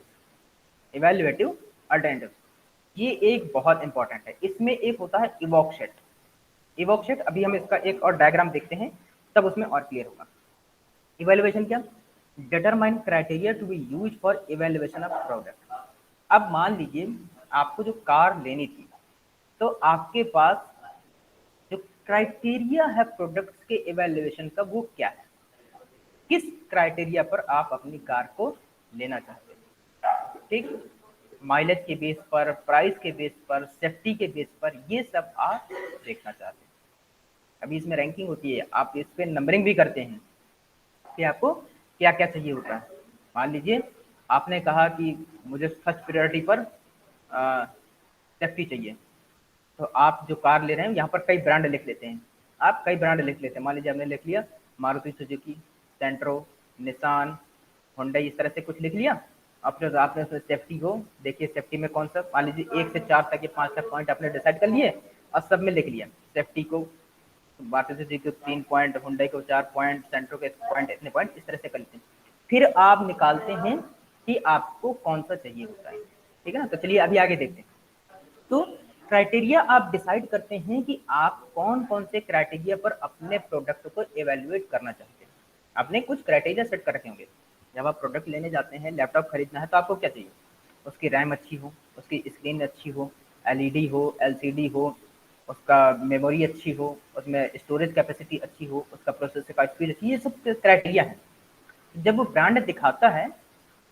इवेल्युएटिव अल्टरनेटिव। ये एक बहुत इंपॉर्टेंट है। इसमें एक होता है इवोकशेट, इवोकशेट, अभी हम इसका एक और डायग्राम देखते हैं तब उसमें और क्लियर होगा। इवेल्युएशन क्या, determine criteria to be use for evaluation of product. अब मान लीजिए आपको जो कार लेनी थी तो आपके पास जो क्राइटेरिया है प्रोडक्ट्स के इवेल्युएशन का वो क्या है, किस क्राइटेरिया पर आप अपनी कार को लेना चाहते हैं, ठीक, माइलेज के बेस पर, प्राइस के बेस पर, सेफ्टी के बेस पर, ये सब आप देखना चाहते हैं। अभी इसमें रैंकिंग होती है, आप इस पे नंबरिंग भी करते हैं कि आपको क्या क्या चाहिए होता है। मान लीजिए आपने कहा कि मुझे फर्स्ट प्रायोरिटी पर सेफ्टी चाहिए, तो आप जो कार ले रहे हैं यहाँ पर कई ब्रांड लिख लेते हैं, आप कई ब्रांड लिख लेते हैं। मान लीजिए आपने लिख लिया मारुति सुजुकी, सेंट्रो, निसान, होंडा, इस तरह से कुछ लिख लिया। अपने आपने उसमें सेफ्टी को देखिए, सेफ्टी में कौन सा, मान लीजिए 1 से 4 तक या 5 तक पॉइंट आपने डिसाइड कर लिए और सब में लिख लिया सेफ्टी को, मारुति सुजुकी को 3 पॉइंट, होंडा को 4 पॉइंट, सेंट्रो के पॉइंट, इतने पॉइंट, इस तरह से कर लेते हैं। फिर आप निकालते हैं कि आपको कौन सा चाहिए होता है, ठीक है ना। तो चलिए अभी आगे देखते हैं। तो क्राइटेरिया आप डिसाइड करते हैं कि आप कौन कौन से क्राइटेरिया पर अपने प्रोडक्ट को एवेल्युएट करना चाहते हैं। आपने कुछ क्राइटेरिया सेट कर रखे होंगे। जब आप प्रोडक्ट लेने जाते हैं, लैपटॉप खरीदना है, तो आपको क्या चाहिए, उसकी रैम अच्छी हो, उसकी स्क्रीन अच्छी हो, एलईडी हो, एलसीडी हो, उसका मेमोरी अच्छी हो, उसमें स्टोरेज कैपेसिटी अच्छी हो, उसका प्रोसेसर का स्पीड अच्छी, ये सब क्राइटेरिया है। जब वो ब्रांड दिखाता है,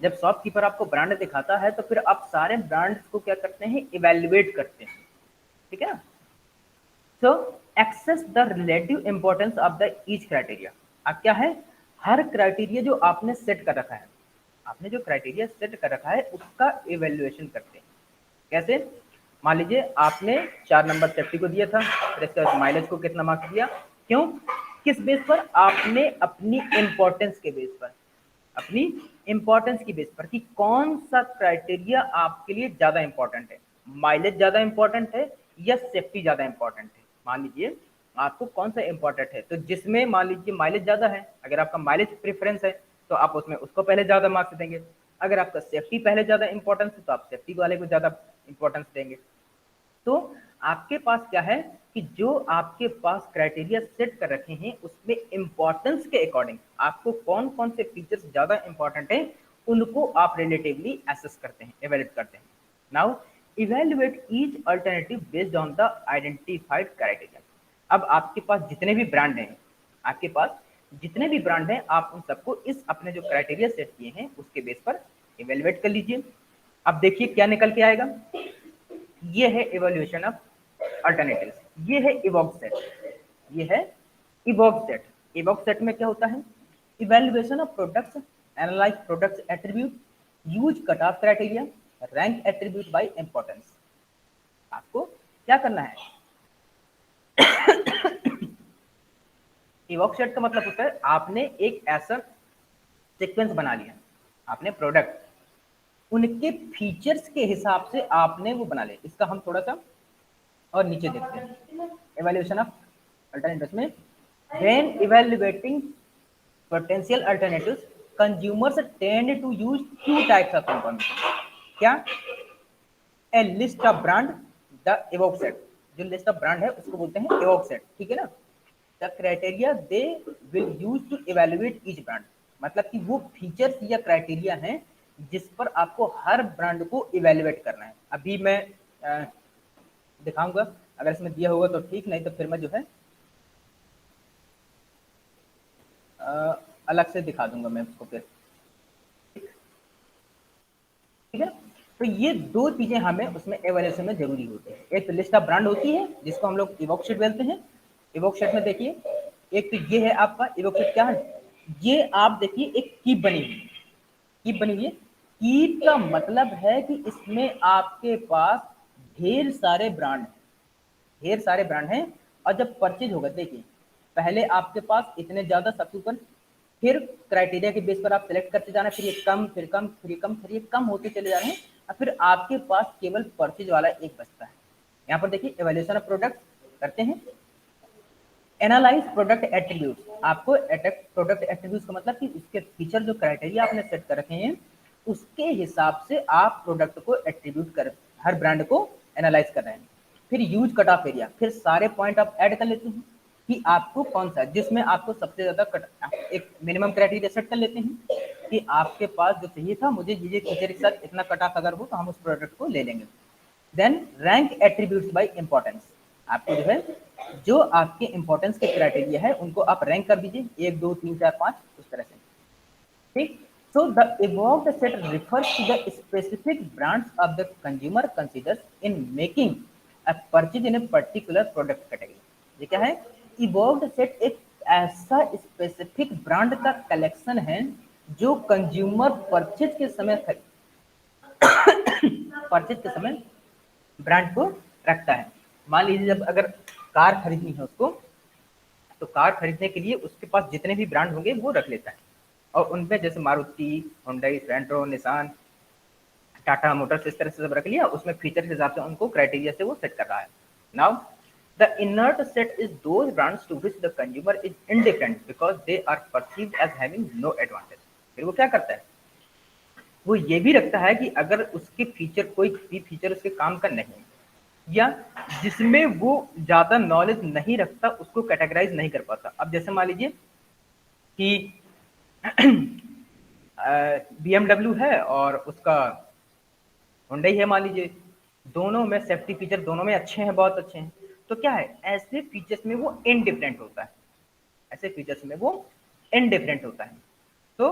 जब शॉपकीपर आपको ब्रांड दिखाता है, तो फिर आप सारे ब्रांड्स को क्या करते हैं, इवेल्युएट करते हैं, ठीक है ना। So access the relative importance of the each criteria. अब क्या है, हर क्राइटेरिया जो आपने सेट कर रखा है, आपने जो क्राइटेरिया सेट कर रखा है उसका इवेल्युएशन करते हैं। कैसे, मान लीजिए आपने 4 नंबर सेफ्टी को दिया था, फिर इसके बाद माइलेज को कितना मार्क्स दिया, क्यों, किस बेस पर, आपने अपनी इंपॉर्टेंस के बेस पर, अपनी इंपॉर्टेंस की बेस पर कि कौन सा क्राइटेरिया आपके लिए ज्यादा इंपॉर्टेंट है, माइलेज ज्यादा इंपॉर्टेंट है या सेफ्टी ज्यादा इंपॉर्टेंट है। मान लीजिए आपको कौन सा इंपॉर्टेंट है, तो जिसमें मान लीजिए माइलेज ज्यादा है, अगर आपका माइलेज प्रेफरेंस है तो आप उसमें उसको पहले ज्यादा मार्क्स देंगे। अगर आपका सेफ्टी पहले ज्यादा इंपॉर्टेंस है तो आप सेफ्टी वाले को ज्यादा इंपॉर्टेंस देंगे। तो आपके पास क्या है कि जो आपके पास क्राइटेरिया सेट कर रखे हैं उसमें इंपॉर्टेंस के अकॉर्डिंग आपको कौन कौन से फीचर्स ज्यादा इंपॉर्टेंट हैं, उनको आप रिलेटिवली एसेस करते हैं, इवैल्यूएट करते हैं। Now evaluate each alternative based on the identified criteria. अब आपके पास जितने भी ब्रांड हैं, आपके पास जितने भी ब्रांड हैं, आप उन सबको इस अपने जो क्राइटेरिया सेट किए हैं उसके बेस पर इवैल्यूएट कर लीजिए। अब देखिए क्या निकल के आएगा, ये है इवोल्यूशन ऑफ अल्टरनेटिव्स, ये है इवोक सेट, ये है इवोक सेट। इवोक सेट में क्या होता है, evaluation of products, analyse products attribute, use cut off criteria, rank attribute by importance. आपको क्या करना है, इवोक सेट का मतलब होता है आपने एक ऐसा सीक्वेंस बना लिया, आपने प्रोडक्ट उनके फीचर्स के हिसाब से आपने वो बना लिया। इसका हम थोड़ा सा और नीचे देखते हैं, इवैल्यूएशन ऑफ अल्टरनेटिव्स में when evaluating potential alternatives consumers tend to use two types of information. क्या, a list of brand, the evoke set, जो लिस्ट ऑफ ब्रांड है उसको बोलते हैं इवोक सेट, ठीक है ना। The criteria they will use to evaluate each brand, मतलब कि वो फीचर्स या क्राइटेरिया हैं जिस पर आपको हर ब्रांड को इवैल्यूएट करना है। अभी मैं दिखाऊंगा, अगर इसमें दिया होगा तो ठीक, नहीं तो फिर मैं जो है अलग से दिखा दूंगा मैं उसको फिर, ठीक है। तो ये दो चीजें हमें उसमें एवैल्यूएशन में जरूरी होती है। एक तो लिस्ट ऑफ ब्रांड होती है जिसको हम लोग इवोक शीट बोलते हैं। इवोक शीट में देखिए, एक तो ये है आपका इवोक शीट, क्या है, ये आप देखिए एक कीप बनी हुई है, कीप बनी हुई है। कीप का मतलब है कि इसमें आपके पास ढेर सारे ब्रांड हैं, ढेर सारे ब्रांड हैं। और जब परचेज होगा, देखिए पहले आपके पास इतने ज्यादा सबसे ऊपर, फिर क्राइटेरिया के बेस पर आप सिलेक्ट करते जाना, फिर ये कम, फिर कम, फिर ये कम, फिर ये कम होते चले जा रहे हैं, और फिर आपके पास केवल परचेज वाला एक बचता है। यहाँ पर देखिए इवैल्यूएशन ऑफ प्रोडक्ट करते हैं, एनालाइज प्रोडक्ट एट्रीब्यूट्स। आपको प्रोडक्ट एट्रीब्यूट्स का मतलब कि उसके फीचर जो क्राइटेरिया आपने सेट कर रखे हैं उसके हिसाब से आप प्रोडक्ट को एट्रीब्यूट कर, हर ब्रांड को एनालाइज कर रहे हैं। फिर यूज कट ऑफ एरिया, फिर सारे पॉइंट आप ऐड कर लेते हैं कि आपको कौन सा, जिसमें आपको सबसे ज्यादा कट, एक मिनिमम क्राइटेरिया सेट कर लेते हैं कि आपके पास जो चाहिए था, मुझे ये फीचर के साथ इतना कट ऑफ अगर हो तो हम उस प्रोडक्ट को ले लेंगे। Then rank attributes by importance, आपको जो है जो आपके इंपॉर्टेंस के क्राइटेरिया है उनको आप रैंक कर दीजिए, 1 2 3 4 5 उस तरह से। ठीक। So the evoked set refers to the specific brands of the consumer considers in making a purchase in a particular product category. ये क्या है? Evoked set एक ऐसा स्पेसिफिक ब्रांड का कलेक्शन है जो कंज्यूमर परचेज के समय ब्रांड को रखता है। मान लीजिए जब अगर कार खरीदनी है उसको, तो कार खरीदने के लिए उसके पास जितने भी ब्रांड होंगे वो रख लेता है, और उनमें जैसे मारुति, होंडई, सेंट्रो, निसान, टाटा मोटर्स, इस तरह से सब रख लिया। उसमें फीचर के हिसाब से उनको क्राइटेरिया से वो सेट कर रहा है। Now the inert set is those brands to which the consumer is indifferent because they are perceived as having no advantage. फिर वो क्या करता है? वो ये भी रखता है कि अगर उसके फीचर, कोई भी फीचर उसके काम का नहीं, या जिसमें वो ज्यादा नॉलेज नहीं रखता, उसको कैटेगराइज नहीं कर पाता। अब जैसे मान लीजिए कि BMW है और उसका हुंडई है मान लीजिए, दोनों में सेफ्टी फीचर दोनों में अच्छे हैं, बहुत अच्छे हैं, तो क्या है, ऐसे फीचर्स में वो इनडिफरेंट होता है, ऐसे फीचर्स में वो इनडिफरेंट होता है। तो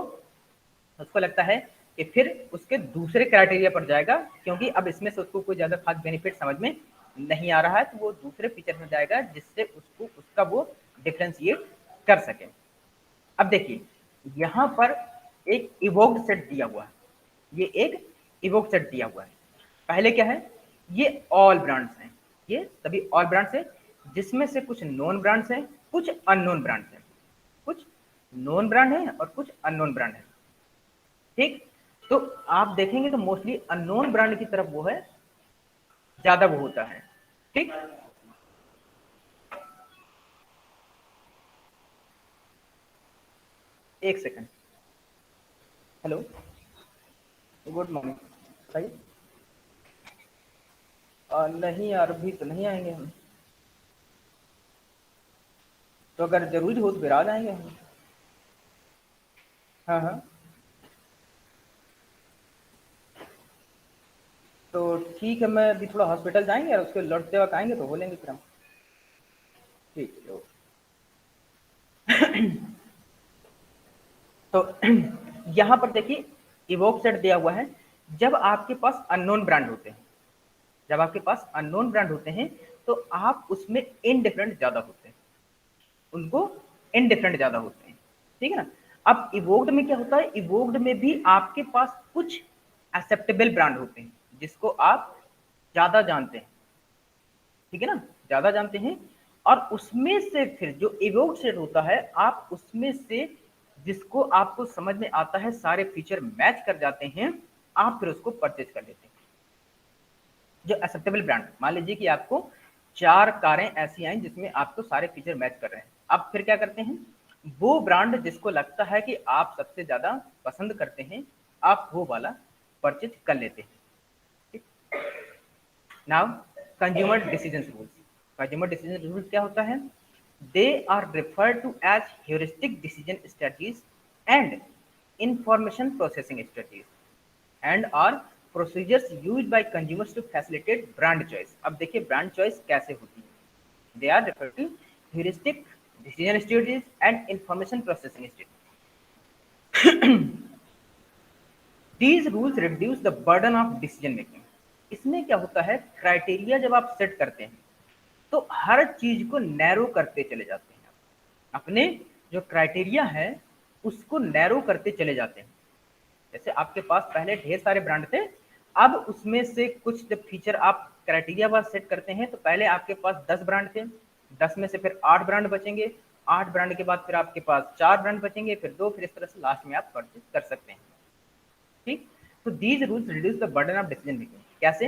उसको लगता है कि फिर उसके दूसरे क्राइटेरिया पर जाएगा, क्योंकि अब इसमें से उसको कोई ज्यादा खास बेनिफिट समझ में नहीं आ रहा है, तो वो दूसरे फीचर में जाएगा जिससे उसको उसका वो डिफरेंशिएट कर सके। अब देखिए यहाँ पर एक इवोक्ड सेट दिया हुआ है, ये एक इवोक्ड सेट दिया हुआ है। पहले क्या है? ये ऑल ब्रांड्स हैं, ये सभी ऑल ब्रांड्स हैं, जिसमें से कुछ नॉन ब्रांड्स हैं, कुछ अननोन ब्रांड्स हैं, कुछ नॉन ब्रांड है और कुछ अननोन ब्रांड है। ठीक, तो आप देखेंगे तो मोस्टली अननोन ब्रांड की तरफ वो है, ज्यादा वो होता है। ठीक, एक सेकंड। हेलो, गुड मॉर्निंग, बताइए। नहीं यार, अभी तो नहीं आएंगे हम, तो अगर जरूरी हो तो फिर आ जाएंगे हम। हाँ हाँ, तो ठीक है, मैं अभी थोड़ा हॉस्पिटल जाएंगे और उसके लौटते वक्त आएंगे तो बोलेंगे फिर हम। ठीक है, तो यहाँ पर देखिए इवोक सेट दिया हुआ है। जब आपके पास अननोन ब्रांड होते हैं, जब आपके पास अननोन ब्रांड होते हैं, तो आप उसमें इनडिफरेंट ज्यादा होते हैं, उनको इनडिफरेंट ज्यादा होते हैं। ठीक है ना? अब इवोक्ड में क्या होता है? इवोक्ड में भी आपके पास कुछ एक्सेप्टेबल ब्रांड होते हैं जिसको आप ज्यादा जानते हैं, ठीक है ना, ज्यादा जानते हैं, और उसमें से फिर जो इवोक्ड सेट होता है, आप उसमें से जिसको आपको समझ में आता है, सारे फीचर मैच कर जाते हैं, आप फिर उसको परचेज कर लेते हैं। जो एक्सेप्टेबल ब्रांड, मान लीजिए कि आपको 4 कारें ऐसी आई जिसमें आपको सारे फीचर मैच कर रहे हैं, अब फिर क्या करते हैं? वो ब्रांड जिसको लगता है कि आप सबसे ज्यादा पसंद करते हैं, आप वो वाला परचेज कर लेते हैं। Now consumer decision rules. Consumer decision rules क्या होता है? They are referred to as heuristic decision strategies and information processing strategies and are procedures used by consumers to facilitate brand choice. अब देखिए ब्रांड चॉइस कैसे होती है। They are referred to heuristic decision strategies and information processing strategies. These rules reduce the burden of decision making. इसमें क्या होता है? Criteria जब आप सेट करते हैं तो हर चीज को नैरो करते चले जाते हैं, अपने जो क्राइटेरिया है उसको नैरो करते चले जाते हैं। जैसे आपके पास पहले ढेर सारे ब्रांड थे, अब उसमें से कुछ जब फीचर आप क्राइटेरिया वाइज सेट करते हैं, तो पहले आपके पास 10 ब्रांड थे, 10 में से फिर 8 ब्रांड बचेंगे, 8 ब्रांड के बाद फिर आपके पास 4 ब्रांड बचेंगे, फिर 2, फिर इस तरह से लास्ट में आप परचेज कर सकते हैं। ठीक, तो these rules reduce the burden of decision making. कैसे?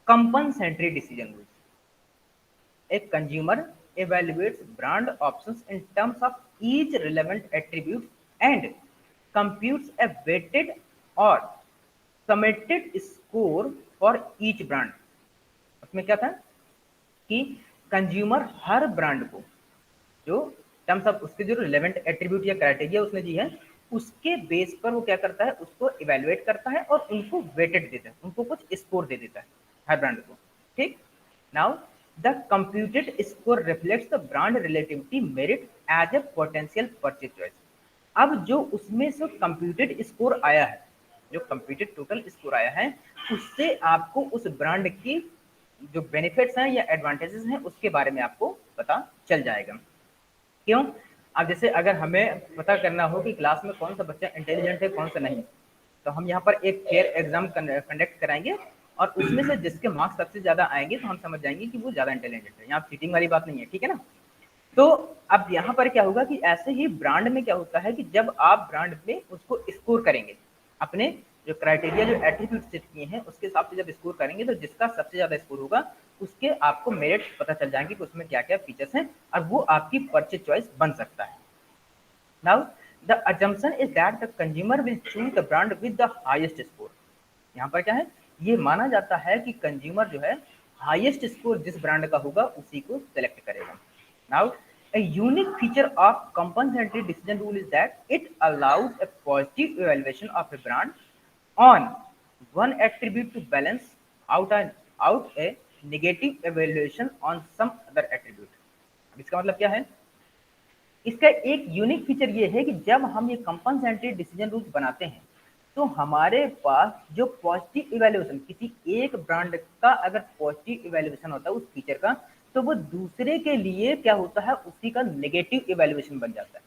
Compensatory decision rules. A consumer evaluates brand options in terms of each relevant attribute and computes a weighted or summated score for each brand। उसमें क्या था कि consumer हर brand को जो terms of उसके जो relevant attribute या क्राइटेरिया उसने दी है, उसके बेस पर वो क्या करता है? उसको इवेल्युएट करता है और उनको वेटेड देता है, उनको कुछ स्कोर दे देता है हर ब्रांड को। ठीक, now the computed score reflects the brand relativity merit as a potential purchase choice. अब जो उसमें से कंप्यूटेड स्कोर आया है, जो कंप्यूटेड टोटल स्कोर आया है, उससे आपको उस ब्रांड की जो बेनिफिट्स हैं या एडवांटेजेस हैं उसके बारे में आपको पता चल जाएगा। क्यों? अब जैसे अगर हमें पता करना हो कि क्लास में कौन सा बच्चा इंटेलिजेंट है कौन सा नहीं, तो हम यहाँ पर एक फेयर एग्जाम कंडक्ट कराएंगे और उसमें से जिसके मार्क्स सबसे ज्यादा आएंगे तो हम समझ जाएंगे कि वो ज्यादा इंटेलिजेंट है। यहाँ चीटिंग वाली बात नहीं है, ठीक है ना। तो अब यहाँ पर क्या होगा कि ऐसे ही ब्रांड में क्या होता है कि जब आप ब्रांड में उसको स्कोर करेंगे, अपने जो क्राइटेरिया जो एट्रीब्यूट सेट किए हैं उसके हिसाब से जब स्कोर करेंगे, तो जिसका सबसे ज्यादा स्कोर होगा उसके आपको मेरिट पता चल जाएंगे कि उसमें क्या क्या फीचर्स हैं और वो आपकी परचेज चॉइस बन सकता है। Now the assumption is that the consumer will choose the brand with the highest score. यहाँ पर क्या है, ये माना जाता है कि कंज्यूमर जो है हाईएस्ट स्कोर जिस ब्रांड का होगा उसी को सेलेक्ट करेगा। Now a unique feature of compensatory decision rule is that it allows a positive evaluation of a brand on one attribute to balance out a negative evaluation on some other attribute। अब इसका मतलब क्या है, इसका एक unique feature ये है कि जब हम ये कंपनसेटरी डिसीजन रूल्स बनाते हैं तो हमारे पास जो पॉजिटिव इवैल्यूएशन किसी एक ब्रांड का अगर पॉजिटिव इवैल्यूएशन होता है उस फीचर का, तो वो दूसरे के लिए क्या होता है उसी का नेगेटिव इवैल्यूएशन बन जाता है।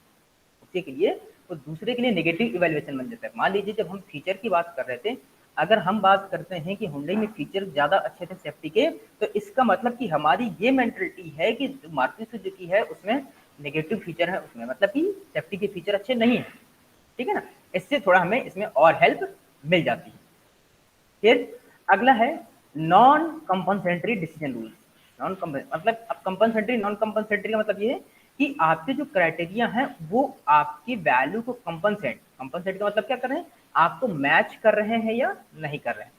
उसी के लिए वो दूसरे के लिए नेगेटिव इवैल्यूएशन बन जाता है। मान लीजिए जब हम फीचर की बात कर रहे थे, अगर हम बात करते हैं कि हुंडई में फीचर ज्यादा अच्छे थे सेफ्टी के, तो इसका मतलब कि हमारी ये मेंटलिटी है कि मारुति सुजुकी है उसमें नेगेटिव फीचर है, उसमें मतलब कि सेफ्टी के फीचर अच्छे नहीं है, ठीक है ना। इससे थोड़ा हमें इसमें और हेल्प मिल जाती है। फिर अगला है non compensatory decision rules. Non मतलब अब कंपनसेटरी नॉन कंपनसेटरी का मतलब ये है कि आपके जो क्राइटेरिया हैं वो आपकी वैल्यू को कंपनसेट का मतलब क्या कर रहे हैं, आपको मैच कर रहे हैं या नहीं कर रहे हैं।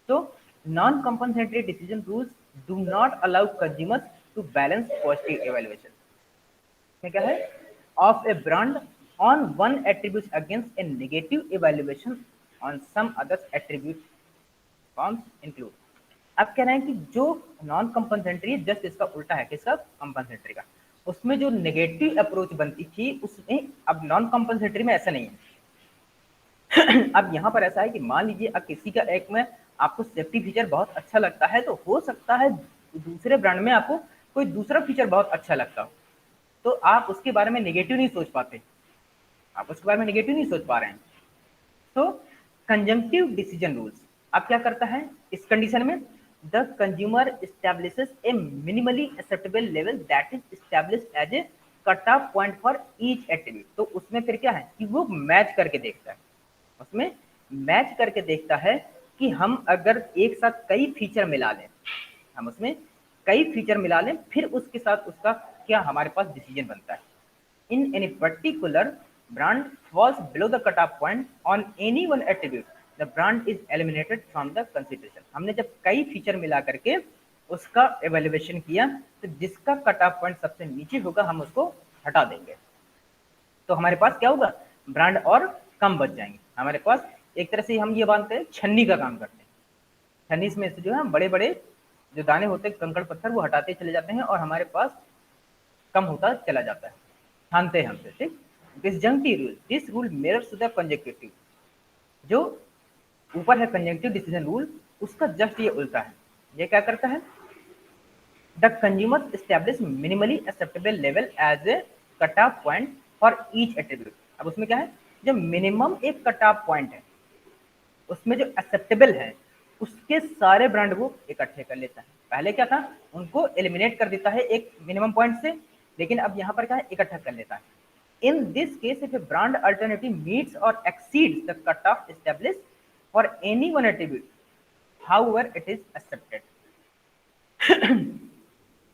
तो non compensatory decision rules do not allow consumers to balance positive evaluation में क्या है of a brand on one attribute against a negative evaluation on some other attribute forms include. अब कह रहे हैं कि जो नॉन कंपनसेटरी जस्ट इसका उल्टा है किसका, कंपनसेटरी का। उसमें जो नेगेटिव अप्रोच बनती थी उसमें अब नॉन कंपनसेटरी में ऐसा नहीं है। अब यहाँ पर ऐसा है कि मान लीजिए अब किसी का एक में आपको सेफ्टी फीचर बहुत अच्छा लगता है, तो हो सकता है दूसरे ब्रांड में आपको कोई दूसरा फीचर बहुत अच्छा लगता हो, तो आप उसके बारे में नेगेटिव नहीं सोच पाते, आप उसके बारे में नेगेटिव नहीं सोच पा रहे हैं। तो कंजंक्टिव डिसीजन रूल्स अब क्या करता है इस कंडीशन में, the consumer establishes a minimally acceptable level that is established as a cut off point for each attribute. तो उसमें फिर क्या है कि वो मैच करके देखता है, उसमें मैच करके देखता है कि हम अगर एक साथ कई फीचर मिला लें, हम उसमें कई फीचर मिला लें फिर उसके साथ उसका क्या हमारे पास डिसीजन बनता है। In any particular brand falls below the cutoff point on any one attribute, the brand is eliminated from the consideration। हमने जब कई फीचर मिला करके उसका एवेल्युएशन किया तो जिसका कट ऑफ पॉइंट सबसे नीचे होगा हम उसको हटा देंगे, तो हमारे पास क्या होगा, ब्रांड और कम बच जाएंगे। हमारे पास एक तरह से हम ये मानते हैं छन्नी का काम करते हैं, छन्नी में से जो है बड़े बड़े जो दाने होते हैं कंकड़ पत्थर वो हटाते चले जाते हैं और हमारे पास कम होता चला जाता है, छानते हैं हमसे, ठीक। Disjunctive rule, this rule mirrors the conjunctive, जो ऊपर है कंजंक्टिव डिसीजन रूल उसका जस्ट ये उल्टा है। ये क्या करता है, the consumer establish minimally acceptable level as a cut off point for each attribute. अब उसमें क्या है, जो मिनिमम एक कट ऑफ पॉइंट है उसमें जो एक्सेप्टेबल है उसके सारे ब्रांड वो इकट्ठे कर लेता है। पहले क्या था, उनको एलिमिनेट कर देता है एक मिनिमम पॉइंट से, लेकिन अब यहाँ पर क्या है इकट्ठा कर लेता है। In this case, if a brand alternative meets or exceeds the cutoff established for any one attribute, however it is accepted,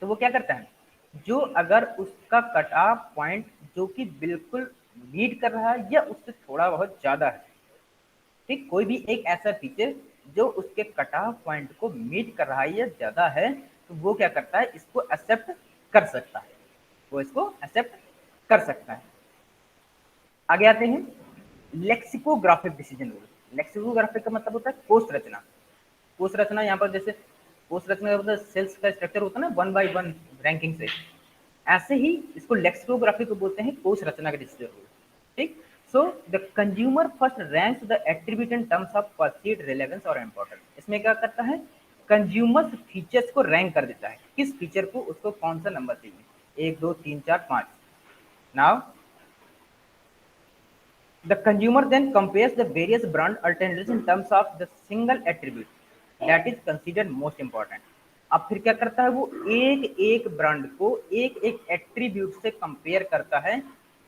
तो वो क्या करता है, जो अगर उसका कट ऑफ पॉइंट जो कि बिल्कुल मीट कर रहा है या उससे थोड़ा बहुत ज्यादा है, ठीक, कोई भी एक ऐसा फीचर जो उसके कट ऑफ पॉइंट को मीट कर रहा है या ज्यादा है, तो वो क्या करता है इसको एक्सेप्ट कर सकता है, वो इसको एक्सेप्ट कर सकता है। आगे आते हैं लेक्सिकोग्राफिक डिसीजन रूल। लेक्सिकोग्राफिक का मतलब होता है कोश रचना। कोश रचना यहाँ पर जैसे कोश रचना का मतलब सेल्स का स्ट्रक्चर होता है ना 1 by 1 रैंकिंग से, ऐसे ही इसको लेक्सिकोग्राफी को बोलते हैं कोश रचना का डिसीजन रूल, ठीक। So the consumer first ranks the attribute in terms of perceived relevance और इम्पोर्टेंस। इसमें क्या करता है, कंज्यूमर फीचर्स को रैंक कर देता है, किस फीचर को उसको कौन सा नंबर चाहिए, 1 2 3 4 5। Now the consumer then compares the various brand alternatives in terms of the single attribute that is considered most important। अब फिर क्या करता है, वो एक एक ब्रांड को एक एक एट्रीब्यूट से कंपेयर करता है,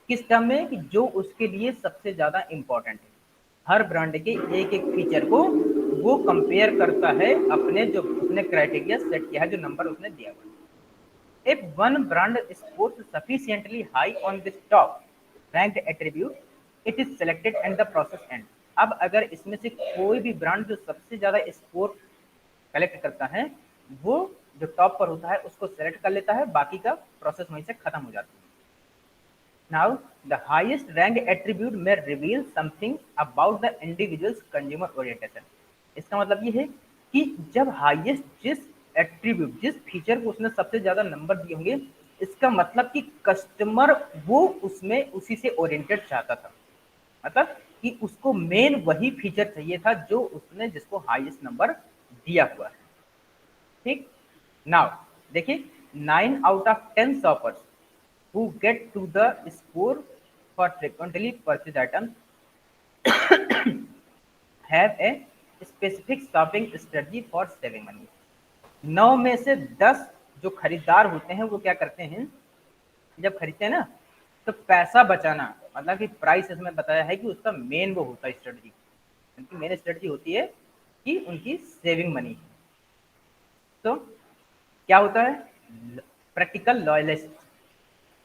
किस टर्म में, कि जो उसके लिए सबसे ज्यादा इंपॉर्टेंट है। हर ब्रांड के एक एक फीचर को वो कंपेयर करता है अपने जो उसने क्राइटेरिया सेट किया है, जो नंबर उसने दिया हुआ है। If one brand scores sufficiently high on this top ranked attribute, it is selected and the process ends। अब अगर इसमें से कोई भी ब्रांड जो सबसे ज्यादा स्कोर कलेक्ट करता है, वो जो टॉप पर होता है उसको सेलेक्ट कर लेता है, बाकी का प्रोसेस वहीं से खत्म हो जाता है। Now, the highest ranked attribute may reveal something about the individual's consumer orientation। इसका मतलब ये है कि जब हाईएस्ट जिस एट्रीब्यूट जिस फीचर को उसने सबसे ज्यादा नंबर दिए होंगे, इसका मतलब कि कस्टमर वो उसमें उसी से ओरिएंटेड चाहता था, मतलब कि उसको मेन वही फीचर चाहिए था जो उसने जिसको हाईएस्ट नंबर दिया हुआ है। ठीक, नाउ देखिए 9 out of 10 shoppers who get to the score for frequently purchased items have a specific shopping strategy for saving money। 9 में से 10 जो खरीदार होते हैं वो क्या करते हैं, जब खरीदते हैं ना तो पैसा बचाना, मतलब कि प्राइस इसमें बताया है कि उसका मेन वो होता है स्ट्रेटजी, उनकी मेन स्ट्रेटजी होती है कि उनकी सेविंग मनी। तो क्या होता है, प्रैक्टिकल लॉयलिस्ट।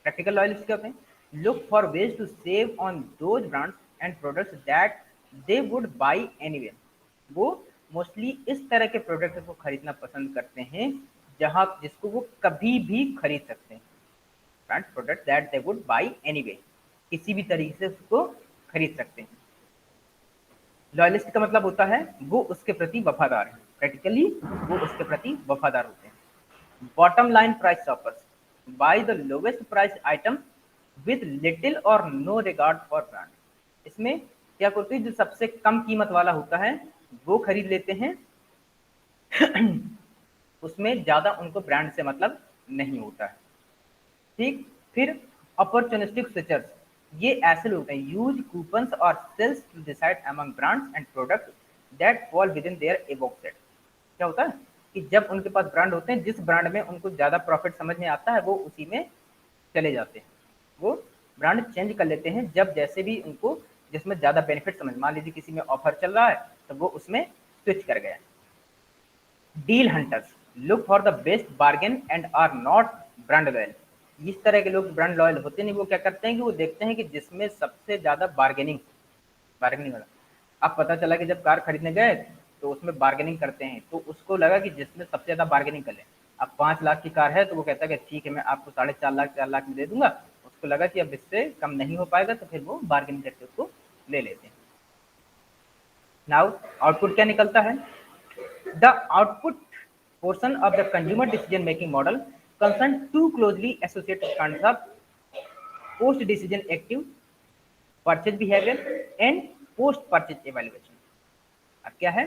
प्रैक्टिकल लॉयलिस्ट क्या होते हैं, look for ways to save on those brands and products that they would buy anyway. वो मोस्टली इस तरह के प्रोडक्ट को खरीदना पसंद करते हैं जहां जिसको वो कभी भी खरीद सकते हैं, brand product that they would buy anyway, किसी भी तरीके से उसको खरीद सकते हैं। लॉयलिस्ट का मतलब होता है वो उसके प्रति वफादार है, प्रैक्टिकली वो उसके प्रति वफादार होते हैं। Bottom line price shoppers by the lowest price item with little और नो रिगार्ड फॉर ब्रांड। इसमें क्या करते हैं, जो सबसे कम कीमत वाला होता है वो खरीद लेते हैं उसमें ज्यादा उनको ब्रांड से मतलब नहीं होता है। ठीक, फिर अपॉर्चुनिस्टिक स्विचर्स, ये ऐसे लोग हैं यूज कूपन्स और sales to decide among brands and products that fall with in their above set. क्या होता है कि जब उनके पास ब्रांड होते हैं, जिस ब्रांड में उनको ज्यादा प्रॉफिट समझ में आता है वो उसी में चले जाते हैं, वो ब्रांड चेंज कर लेते हैं जब जैसे भी उनको जिसमें ज्यादा बेनिफिट समझ, मान लीजिए किसी में ऑफर चल रहा है तो वो उसमें स्विच कर गया। Deal hunters look for the best bargain and are not brand loyal. इस तरह के लोग ब्रांड लॉयल होते नहीं, वो क्या करते हैं कि वो देखते हैं कि जिसमें सबसे ज्यादा बार्गेनिंग वाला। अब पता चला कि जब कार खरीदने गए तो उसमें बार्गेनिंग करते हैं, तो उसको लगा कि जिसमें सबसे ज्यादा बार्गेनिंग कर ले। अब 5 लाख की कार है तो वो कहता है कि ठीक है मैं आपको 4.5 लाख 4 लाख में दे दूंगा। उसको लगा कि अब इससे कम नहीं हो पाएगा तो फिर वो बार्गेनिंग करके उसको ले लेते हैं। नाउ आउटपुट क्या निकलता है, the output portion of the consumer decision making model concern too closely associated concepts post decision active purchase behavior and post purchase evaluation। अब क्या है,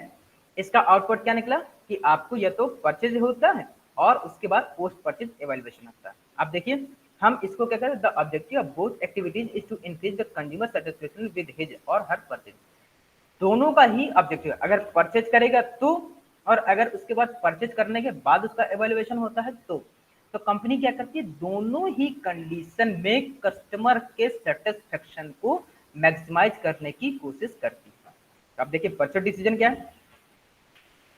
इसका आउटपुट क्या निकला कि आपको या तो परचेज होता है और उसके बाद पोस्ट परचेज एवेल्युएशन होता है। अब देखिए हम इसको क्या करें, the objective of both activities is to increase the consumer satisfaction with his or her purchase. दोनों का ही ऑब्जेक्टिव, अगर परचेज करेगा तो, और अगर उसके बाद परचेज करने के बाद उसका एवेल्युएशन होता है तो कंपनी क्या करती है, दोनों ही कंडीशन में कस्टमर के सेटिस्फेक्शन को मैक्सिमाइज करने की कोशिश करती है। अब देखिए परचेज डिसीजन क्या है,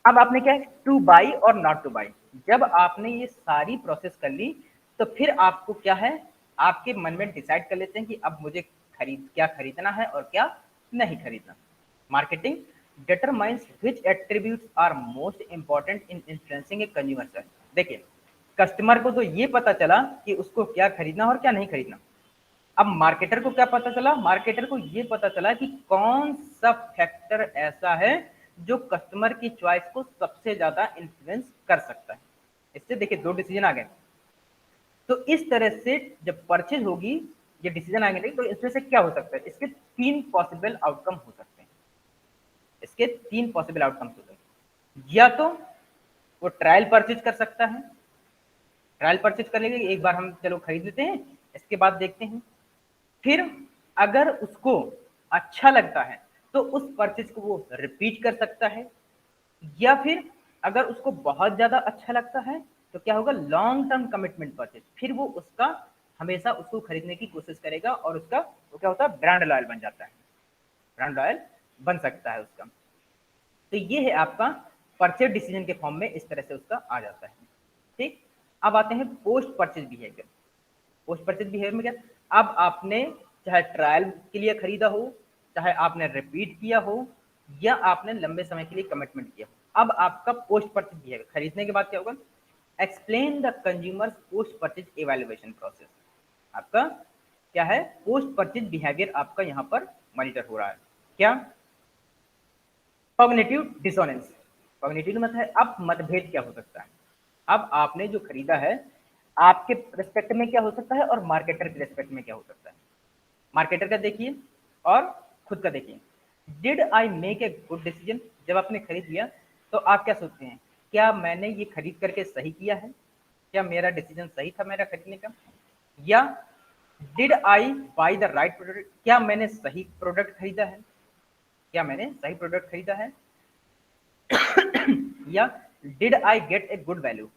अब आपने क्या है टू बाई और नॉट टू बाई। जब आपने ये सारी प्रोसेस कर ली तो फिर आपको क्या है, आपके मन में डिसाइड कर लेते हैं कि अब मुझे क्या खरीदना है और क्या नहीं खरीदना। Marketing determines which attributes are most important in influencing a consumer choice। देखिए कस्टमर को तो ये पता चला कि उसको क्या खरीदना और क्या नहीं खरीदना। अब मार्केटर को क्या पता चला, मार्केटर को ये पता चला कि कौन सा फैक्टर ऐसा है जो कस्टमर की चॉइस को सबसे ज्यादा इन्फ्लुएंस कर सकता है। इससे देखिए 2 डिसीजन आ गए। तो इस तरह से जब परचेज होगी ये डिसीजन आएंगे नहीं, तो इसमें से क्या हो सकता है, इसके 3 पॉसिबल आउटकम हो सकते हैं, इसके 3 पॉसिबल आउटकम्स हो सकते हैं। या तो वो ट्रायल परचेज कर सकता है, ट्रायल परचेज कर लेंगे, एक बार हम चलो खरीद लेते हैं, इसके बाद देखते हैं। फिर अगर उसको अच्छा लगता है तो उस परचेज को वो रिपीट कर सकता है, या फिर अगर उसको बहुत ज्यादा अच्छा लगता है तो क्या होगा, लॉन्ग टर्म कमिटमेंट परचेज, फिर वो उसका हमेशा उसको खरीदने की कोशिश करेगा और उसका वो क्या होता है, ब्रांड लॉयल बन जाता है, ब्रांड लॉयल बन सकता है उसका। तो ये है आपका परचेज डिसीजन के फॉर्म में, इस तरह से उसका आ जाता है। ठीक, अब आते हैं post purchase behaviour. Post purchase behaviour में क्या, अब आपने चाहे ट्रायल के लिए खरीदा हो, चाहे आपने रिपीट किया हो, या आपने लंबे समय के लिए कमिटमेंट किया हो, अब आपका पोस्ट परचेज बिहेवियर, खरीदने के बाद क्या होगा, explain the consumers post purchase evaluation process. आपका क्या है, पोस्ट परचेज बिहेवियर आपका यहाँ पर मॉनिटर हो रहा है। क्या, कॉग्निटिव डिसोनेंस। कॉग्निटिव मतलब है अब मतभेद क्या हो सकता है, अब आपने जो खरीदा है आपके रिस्पेक्ट में क्या हो सकता है और मार्केटर के रिस्पेक्ट में क्या हो सकता है। मार्केटर का देखिए और खुद का देखिए। Did I make a good decision, जब आपने खरीद लिया तो आप क्या सोचते हैं, क्या मैंने ये खरीद करके सही किया है, क्या मेरा डिसीजन सही था मेरा खरीदने का, या did I by the right product, क्या मैंने सही प्रोडक्ट खरीदा है, क्या मैंने सही प्रोडक्ट खरीदा है, या did I get a good value,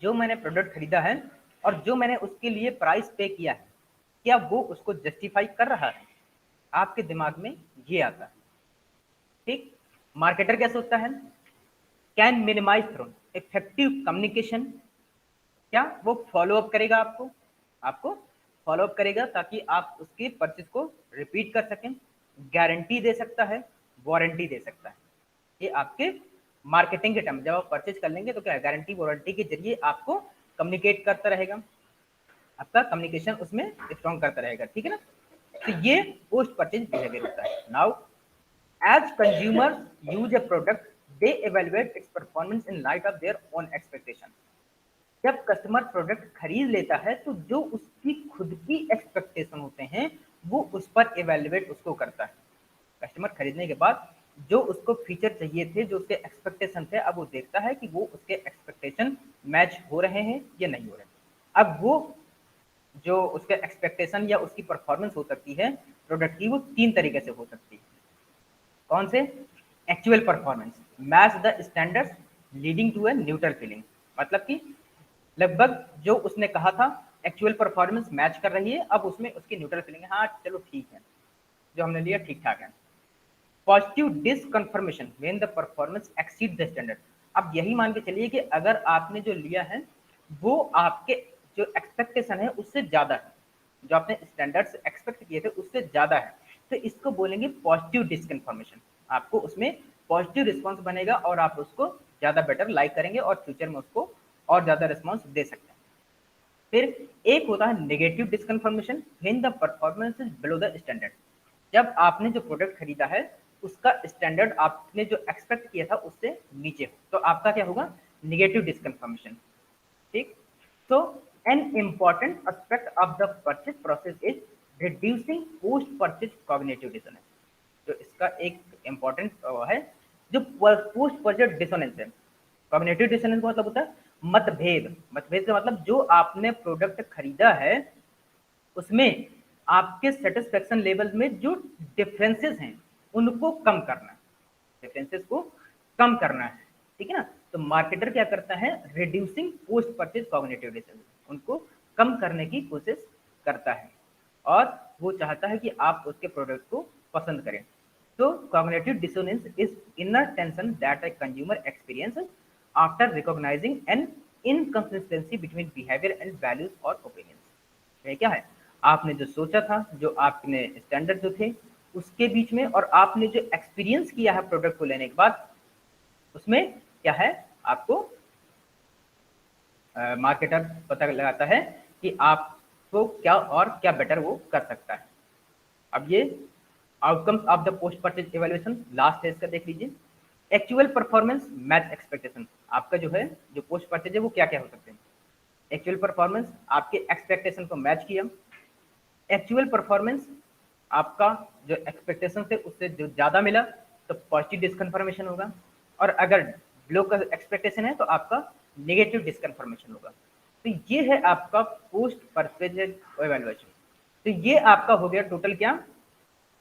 जो मैंने प्रोडक्ट खरीदा है और जो मैंने उसके लिए प्राइस पे किया है, क्या वो उसको जस्टिफाई कर रहा है, आपके दिमाग में ये आता है। ठीक, मार्केटर क्या सोचता है, can minimize through effective communication, क्या वो फॉलो अप करेगा, आपको आपको फॉलो अप करेगा ताकि आप उसके परचेज को रिपीट कर सकें, गारंटी दे सकता है, वारंटी दे सकता है। ये आपके मार्केटिंग के टर्म, जब आप परचेज कर लेंगे तो क्या है, गारंटी वारंटी के जरिए आपको कम्युनिकेट करता रहेगा, आपका कम्युनिकेशन उसमें स्ट्रॉन्ग करता रहेगा। ठीक है ना, तो ये पोस्ट परचेज बिहेवियर होता है। Now as consumer use a product they evaluate its performance in light of their own expectation. जब कस्टमर प्रोडक्ट खरीद लेता है तो जो उसकी खुद की एक्सपेक्टेशन होते हैं वो उस पर इवेल्युएट उसको करता है। कस्टमर खरीदने के बाद जो उसको फीचर चाहिए थे, जो उसके एक्सपेक्टेशन थे, अब वो देखता है कि वो उसके एक्सपेक्टेशन मैच हो रहे हैं या नहीं हो रहे। अब वो जो उसके एक्सपेक्टेशन या उसकी परफॉर्मेंस हो सकती है प्रोडक्ट की, वो 3 तरीके से हो सकती है। कौन से, actual performance match the standards leading to a neutral feeling, मतलब कि लगभग जो उसने कहा था एक्चुअल परफॉर्मेंस मैच कर रही है, अब उसमें उसकी न्यूट्रल फीलिंग है, हाँ चलो ठीक है, जो हमने लिया ठीक ठाक है। Positive disconfirmation when the performance exceed the standard. अब यही मान के चलिए कि अगर आपने जो लिया है वो आपके जो एक्सपेक्टेशन है उससे ज्यादा है, जो आपने स्टैंडर्ड्स एक्सपेक्ट किए थे उससे ज्यादा है, तो इसको बोलेंगे पॉजिटिव डिसकन्फर्मेशन। आपको उसमें पॉजिटिव रिस्पॉन्स बनेगा और आप उसको ज्यादा बेटर लाइक करेंगे और फ्यूचर में उसको और ज्यादा रिस्पॉन्स दे सकते हैं। फिर एक होता है negative disconfirmation when the performance is below the standard. जब आपने जो प्रोडक्ट खरीदा है उसका स्टैंडर्ड आपने जो एक्सपेक्ट किया था उससे नीचे हो, तो आपका क्या होगा, नेगेटिव डिसकन्फर्मेशन। ठीक, so an important aspect of the purchase process is reducing post purchase cognitive dissonance। तो इसका एक इम्पॉर्टेंट है जो पोस्ट परचेज डिसोनेंस है। कॉग्निटिव डिसोनेंस का मतलब होता है मतभेद। मतभेद का मतलब जो आपने प्रोडक्ट खरीदा है उसमें आपके सेटिस्फेक्शन लेवल में जो डिफरेंसेस हैं उनको कम करना, डिफरेंसेस को कम करना है। ठीक है ना, तो मार्केटर क्या करता है, reducing post purchase cognitive dissonance, उनको कम करने की कोशिश करता है और वो चाहता है कि आप उसके प्रोडक्ट को पसंद करें। तो cognitive dissonance is inner tension that a consumer experiences after recognizing an inconsistency between behavior and values or opinions। ये क्या है, आपने जो सोचा था, जो आपने स्टैंडर्ड जो थे उसके बीच में, और आपने जो एक्सपीरियंस किया है प्रोडक्ट को लेने के बाद, उसमें क्या है, आपको मार्केटर पता लगाता है कि आपको क्या और क्या बेटर वो कर सकता है। अब ये outcomes of the post purchase evaluation last है, इसका देख लीजिए। Actual performance match expectation. आपका जो है जो पोस्ट परचेज है वो क्या क्या हो सकते हैं, एक्चुअल परफॉर्मेंस आपके एक्सपेक्टेशन को मैच किया, एक्चुअल परफॉर्मेंस आपका जो एक्सपेक्टेशन थे उससे जो ज़्यादा मिला तो पॉजिटिव डिसकन्फर्मेशन होगा, और अगर बिलो का एक्सपेक्टेशन है तो आपका नेगेटिव डिसकन्फर्मेशन होगा। तो ये है आपका पोस्ट परचेज इवैल्यूएशन। तो ये आपका हो गया टोटल क्या,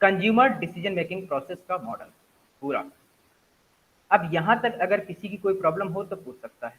कंज्यूमर डिसीजन मेकिंग प्रोसेस का मॉडल पूरा। अब यहां तक अगर किसी की कोई प्रॉब्लम हो तो पूछ सकता है।